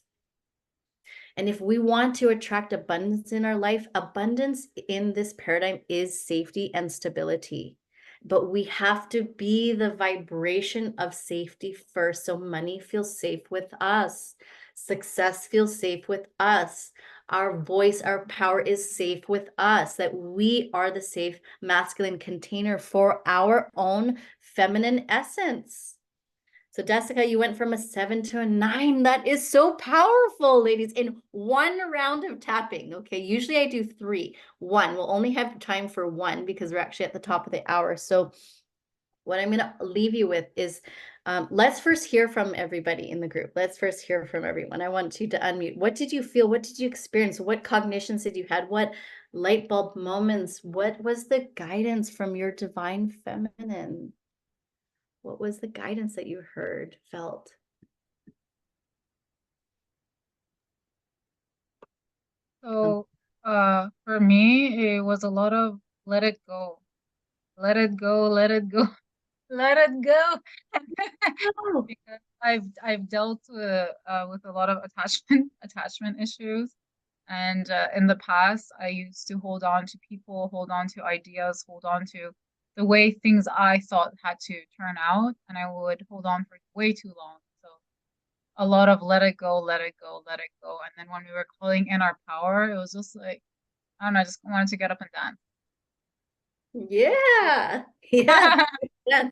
And if we want to attract abundance in our life, abundance in this paradigm is safety and stability. But we have to be the vibration of safety first. So money feels safe with us. Success feels safe with us. Our voice, our power is safe with us, that we are the safe masculine container for our own feminine essence. So Jessica, you went from a 7 to a 9. That is so powerful, ladies, in one round of tapping. Okay, usually I do 3. 1, we'll only have time for 1 because we're actually at the top of the hour. So what I'm going to leave you with is, let's first hear from everybody in the group. Let's first hear from everyone. I want you to unmute. What did you feel? What did you experience? What cognitions did you had? What light bulb moments? What was the guidance from your divine feminine? What was the guidance that you heard, felt? So, for me, it was a lot of let it go, let it go, let it go, let it go. Oh, Because I've dealt with a lot of attachment issues, and in the past, I used to hold on to people, hold on to ideas, hold on to the way things I thought had to turn out, and I would hold on for way too long. So a lot of let it go, let it go, let it go. And then when we were calling in our power, it was just like, I don't know, I just wanted to get up and dance. yeah. Yes. Yes.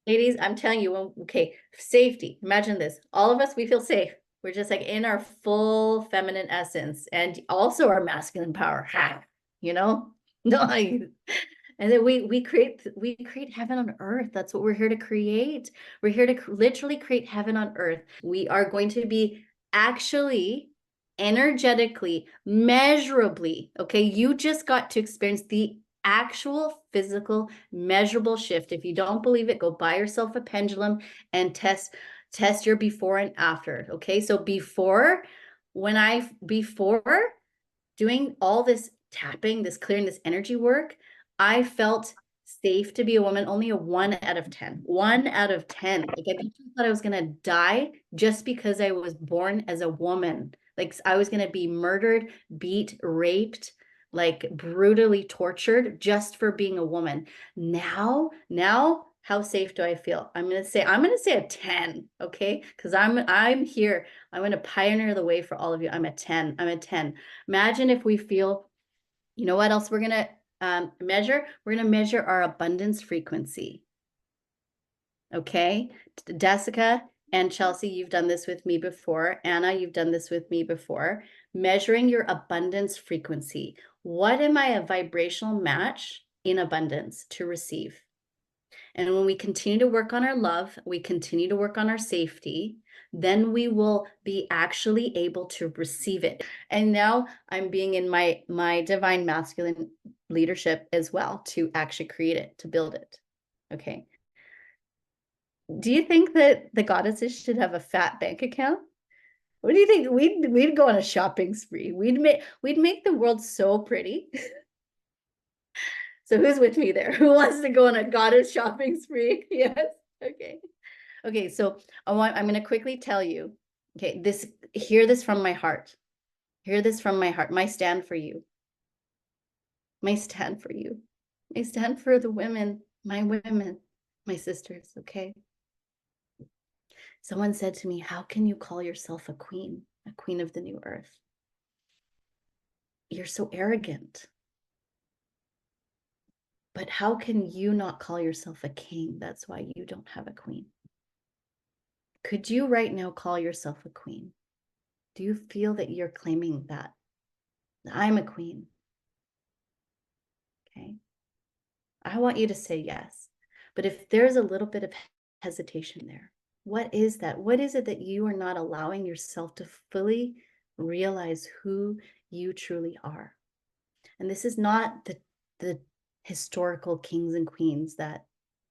Ladies, I'm telling you, okay, safety. Imagine this. All of us, we feel safe. We're just like in our full feminine essence and also our masculine power. You know? No, and then we create heaven on earth. That's what we're here to create. We're here to literally create heaven on earth. We are going to be actually energetically, measurably, okay? You just got to experience the actual physical measurable shift. If you don't believe it, go buy yourself a pendulum and test your before and after. Okay, so before doing all this tapping, this clearing, this energy work, I felt safe to be a woman. Only a 1 out of 10. 1 out of 10. Like I thought I was gonna die just because I was born as a woman. Like I was gonna be murdered, beat, raped, like brutally tortured just for being a woman. Now, how safe do I feel? I'm gonna say a 10, okay? Because I'm here. I'm gonna pioneer the way for all of you. I'm a 10. I'm a 10. Imagine if we feel, you know what else we're gonna we're going to measure our abundance frequency. Okay, Jessica and Chelsea, you've done this with me before. Anna, you've done this with me before. Measuring your abundance frequency. What am I a vibrational match in abundance to receive? And when we continue to work on our love, we continue to work on our safety, then we will be actually able to receive it. And now I'm being in my divine masculine leadership as well to actually create it, to build it. Okay. Do you think that the goddesses should have a fat bank account? What do you think? We'd go on a shopping spree. We'd make the world so pretty. So who's with me there? Who wants to go on a goddess shopping spree? Yes. Okay. Okay. So I'm going to quickly tell you. Okay. Hear this from my heart. Hear this from my heart. My stand for you. My stand for you. I stand for the women, my sisters. Okay. Someone said to me, how can you call yourself a queen of the new earth? You're so arrogant. But how can you not call yourself a king? That's why you don't have a queen. Could you right now call yourself a queen? Do you feel that you're claiming that? I'm a queen. Okay. I want you to say yes. But if there's a little bit of hesitation there, what is that? What is it that you are not allowing yourself to fully realize who you truly are? And this is not the historical kings and queens that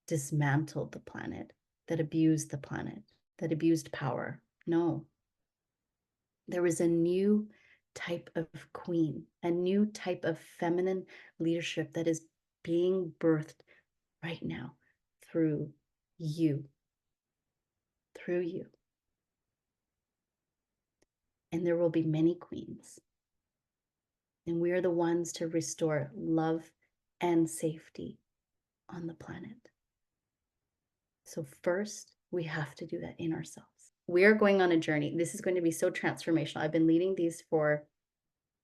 dismantled the planet, that abused the planet, that abused power. No. There was a new type of queen, a new type of feminine leadership that is being birthed right now through you. Through you. And there will be many queens. And we are the ones to restore love and safety on the planet. So first, we have to do that in ourselves. We are going on a journey. This is going to be so transformational. I've been leading these for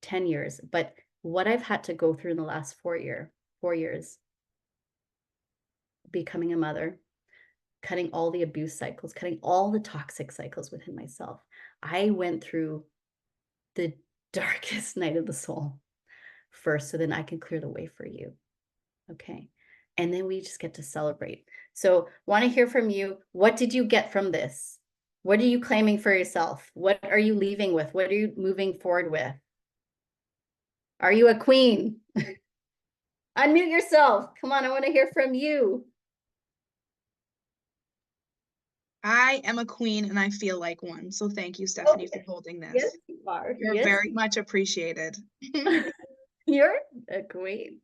10 years, but what I've had to go through in the last 4 years, becoming a mother, cutting all the abuse cycles, cutting all the toxic cycles within myself. I went through the darkest night of the soul first, so then I can clear the way for you. Okay. And then we just get to celebrate. So want to hear from you. What did you get from this? What are you claiming for yourself? What are you leaving with? What are you moving forward with? Are you a queen? Unmute yourself. Come on, I want to hear from you. I am a queen and I feel like one. So thank you, Stephanie, for holding this. Yes, you are. You're Yes. very much appreciated. You're a queen.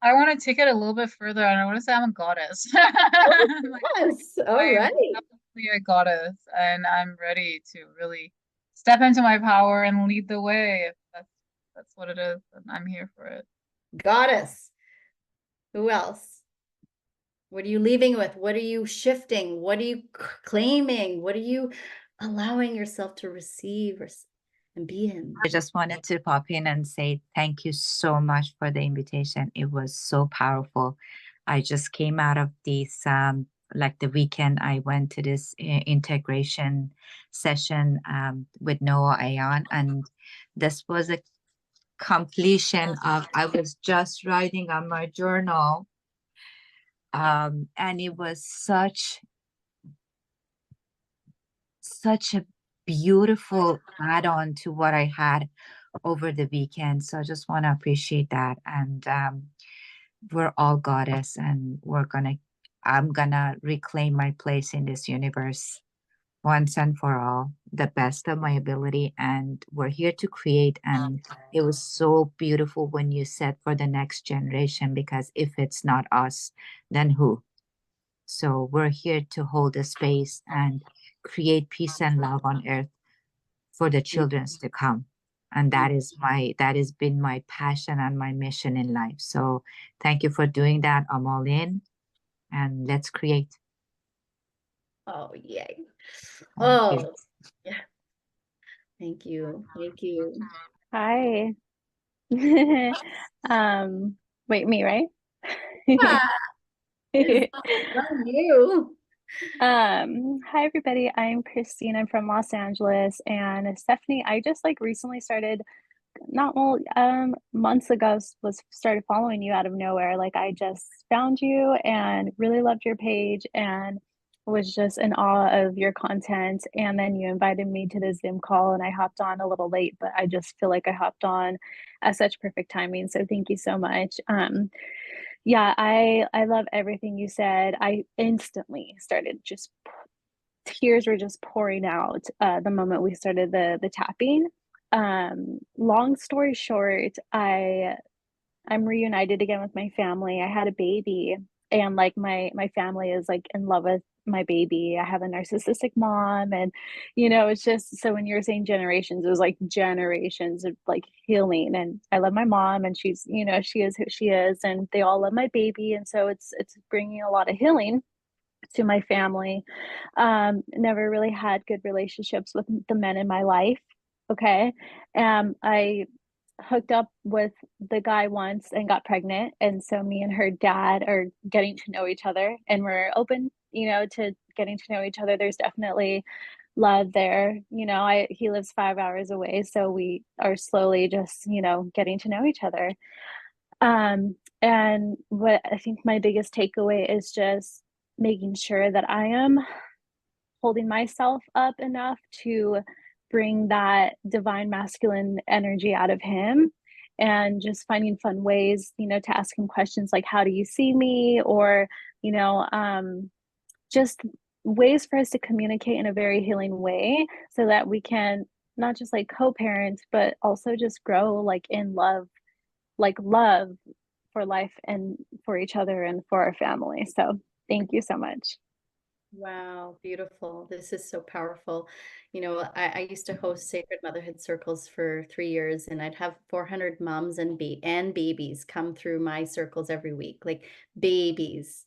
I want to take it a little bit further, and I want to say I'm a goddess. Yes, all I am right. definitely a goddess, and I'm ready to really step into my power and lead the way. If that's what it is, and I'm here for it. Goddess. Who else? What are you leaving with? What are you shifting? What are you claiming? What are you allowing yourself to receive and be in? I just wanted to pop in and say thank you so much for the invitation. It was so powerful. I just came out of this, like the weekend, I went to this integration session with Noah Ayan, and this was a completion of, I was just writing on my journal, and it was such a beautiful add-on to what I had over the weekend. So I just want to appreciate that. And we're all goddess, and I'm gonna reclaim my place in this universe once and for all, the best of my ability. And we're here to create. And it was so beautiful when you said for the next generation, because if it's not us, then who? So we're here to hold a space and create peace and love on earth for the children's to come. And that has been my passion and my mission in life. So thank you for doing that. I'm all in, and let's create. Oh, yay. Thank Oh, you. yeah. Thank you. Thank you. Hi. Wait, me, right? Yeah, it's on you. Hi everybody. I'm Christine. I'm from Los Angeles. And Stephanie, I just like recently started, not well, months ago was started following you out of nowhere. Like I just found you and really loved your page and was just in awe of your content. And then you invited me to the Zoom call and I hopped on a little late, but I just feel like I hopped on at such perfect timing. So thank you so much. Yeah, I love everything you said. I instantly started just tears were just pouring out the moment we started the tapping. Long story short, I'm reunited again with my family. I had a baby, and like my family is like in love with my baby. I have a narcissistic mom, and it's just so when you're saying generations, it was like generations of like healing. And I love my mom, and she's she is who she is, and they all love my baby, and so it's bringing a lot of healing to my family. Never really had good relationships with the men in my life. Okay. I hooked up with the guy once and got pregnant. And so me and her dad are getting to know each other and we're open, to getting to know each other. There's definitely love there. He lives 5 hours away. So we are slowly just, getting to know each other. And what I think my biggest takeaway is just making sure that I am holding myself up enough to bring that divine masculine energy out of him and just finding fun ways, to ask him questions like, how do you see me? Or, you know, um, just ways for us to communicate in a very healing way so that we can not just like co-parent, but also just grow like in love, like love for life and for each other and for our family. So thank you so much. Wow, beautiful. This is so powerful. I used to host sacred motherhood circles for 3 years, and I'd have 400 moms and babies come through my circles every week, like babies.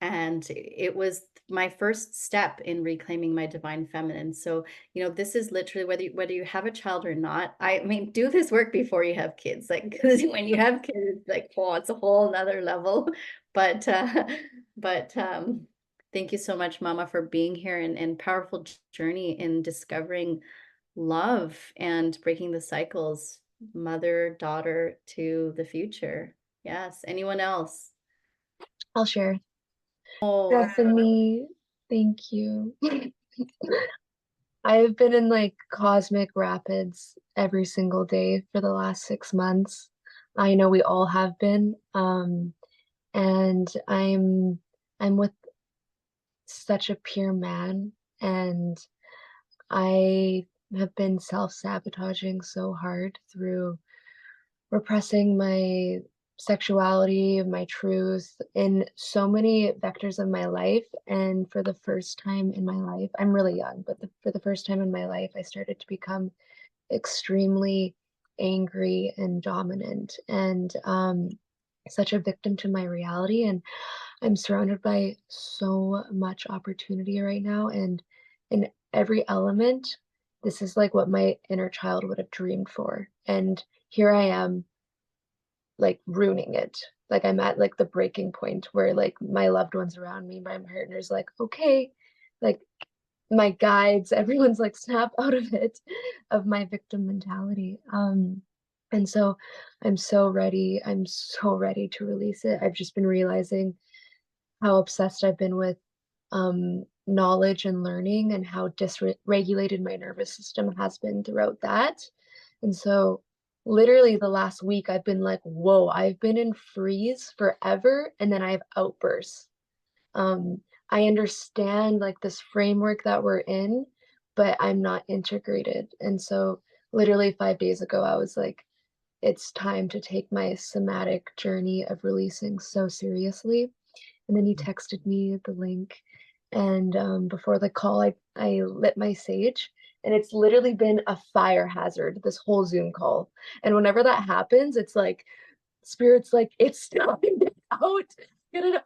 And it was my first step in reclaiming my divine feminine. So, this is literally whether you have a child or not. I mean, do this work before you have kids. Like, because when you have kids, like, oh, it's a whole nother level. But thank you so much, Mama, for being here and powerful journey in discovering love and breaking the cycles, mother, daughter to the future. Yes. Anyone else? I'll share. Oh, Stephanie, thank you. I've been in like cosmic rapids every single day for the last 6 months. I know we all have been. And I'm with such a pure man, and I have been self-sabotaging so hard through repressing my sexuality, my truth in so many vectors of my life. And for the first time in my life, I'm really young, but for the first time in my life, I started to become extremely angry and dominant and such a victim to my reality. And I'm surrounded by so much opportunity right now. And in every element, this is like what my inner child would have dreamed for. And here I am, like ruining it. Like I'm at like the breaking point where like my loved ones around me, my partner's like, okay, like my guides, everyone's like snap out of it, of my victim mentality. And so I'm so ready. I'm so ready to release it. I've just been realizing how obsessed I've been with knowledge and learning and how dysregulated my nervous system has been throughout that. And so literally the last week I've been like, whoa, I've been in freeze forever and then I have outbursts. I understand like this framework that we're in, but I'm not integrated. And so literally 5 days ago, I was like, it's time to take my somatic journey of releasing so seriously. And then he texted me the link. And before the call, I lit my sage. And it's literally been a fire hazard, this whole Zoom call. And whenever that happens, it's like, spirit's like, it's time to get out. Get it.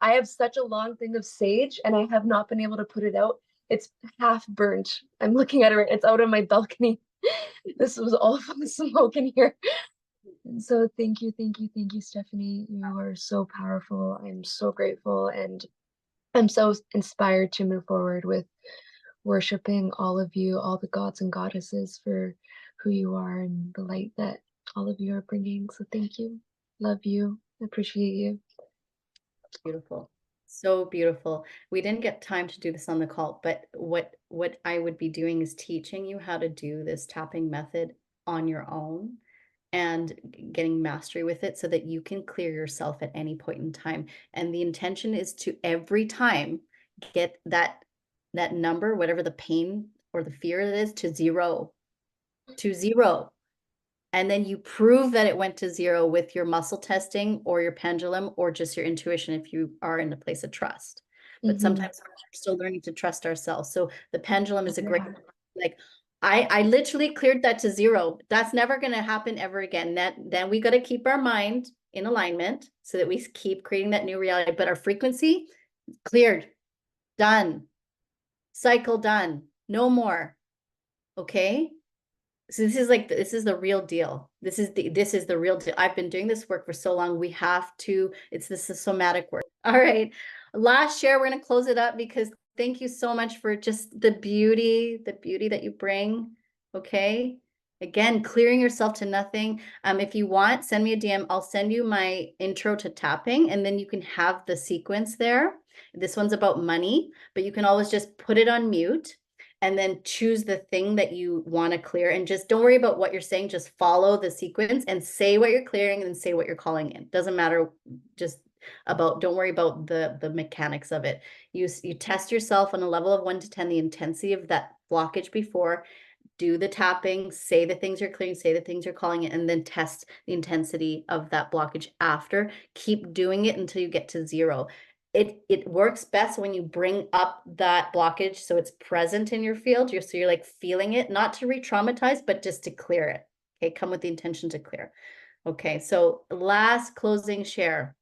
I have such a long thing of sage and I have not been able to put it out. It's half burnt. I'm looking at it. It's out on my balcony. This was all from the smoke in here. And so thank you, Stephanie. You are so powerful. I'm so grateful, and I'm so inspired to move forward with worshiping all of you, all the gods and goddesses for who you are and the light that all of you are bringing. So thank you. Love you. Appreciate you. Beautiful. So beautiful. We didn't get time to do this on the call, but what I would be doing is teaching you how to do this tapping method on your own and getting mastery with it so that you can clear yourself at any point in time. And the intention is to every time get that number, whatever the pain or the fear it is, to zero. And then you prove that it went to zero with your muscle testing or your pendulum or just your intuition if you are in a place of trust. But sometimes we're still learning to trust ourselves. So the pendulum is a great, like, I literally cleared that to zero. That's never going to happen ever again. Then we got to keep our mind in alignment so that we keep creating that new reality. But our frequency cleared, done, cycle done, no more. Okay. So this is the real deal. This is the real deal. I've been doing this work for so long. We have to, this is somatic work. All right. Last share, we're going to close it up because thank you so much for just the beauty that you bring. Okay. Again, clearing yourself to nothing. If you want, send me a DM. I'll send you my intro to tapping and then you can have the sequence there. This one's about money, but you can always just put it on mute and then choose the thing that you want to clear and just don't worry about what you're saying. Just follow the sequence and say what you're clearing and then say what you're calling in. Doesn't matter, just don't worry about the mechanics of it. You test yourself on a level of 1 to 10, the intensity of that blockage before, do the tapping, say the things you're clearing, say the things you're calling it, and then test the intensity of that blockage after. Keep doing it until you get to zero. It works best when you bring up that blockage so it's present in your field. So you're like feeling it, not to re-traumatize, but just to clear it. Okay, come with the intention to clear. Okay, so last closing share.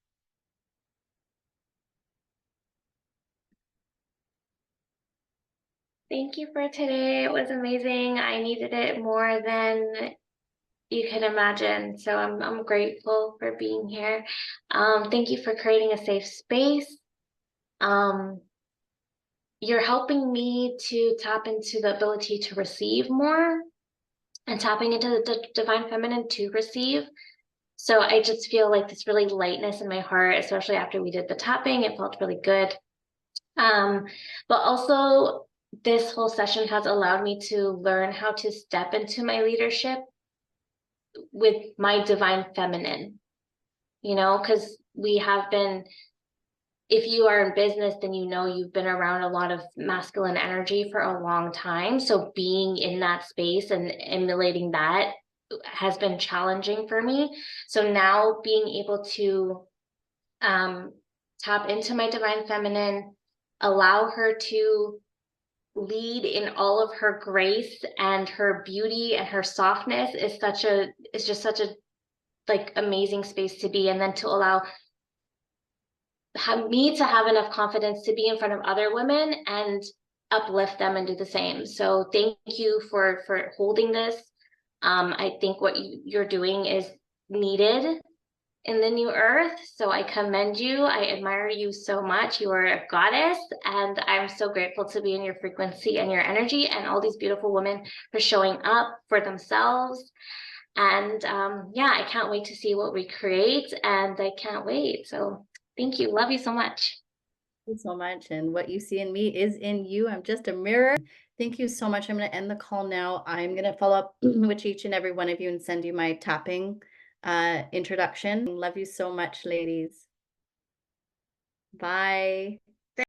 Thank you for today. It was amazing. I needed it more than you can imagine. So I'm grateful for being here. Thank you for creating a safe space. You're helping me to tap into the ability to receive more and tapping into the divine feminine to receive. So I just feel like this really lightness in my heart, especially after we did the tapping. It felt really good. But also this whole session has allowed me to learn how to step into my leadership with my divine feminine, because we have been, if you are in business, then you've been around a lot of masculine energy for a long time. So being in that space and emulating that has been challenging for me. So now being able to tap into my divine feminine, allow her to lead in all of her grace and her beauty and her softness is just such a like amazing space to be. And then to allow me to have enough confidence to be in front of other women and uplift them and do the same. So thank you for holding this. I think what you're doing is needed in the new earth. So I commend you. I admire you so much. You are a goddess, and I'm so grateful to be in your frequency and your energy, and all these beautiful women for showing up for themselves. And yeah, I can't wait to see what we create, and I can't wait. So thank you. Love you so much. Thank you so much. And what you see in me is in you. I'm just a mirror. Thank you so much. I'm going to end the call now. I'm going to follow up with each and every one of you and send you my tapping introduction. Love you so much, ladies. Bye.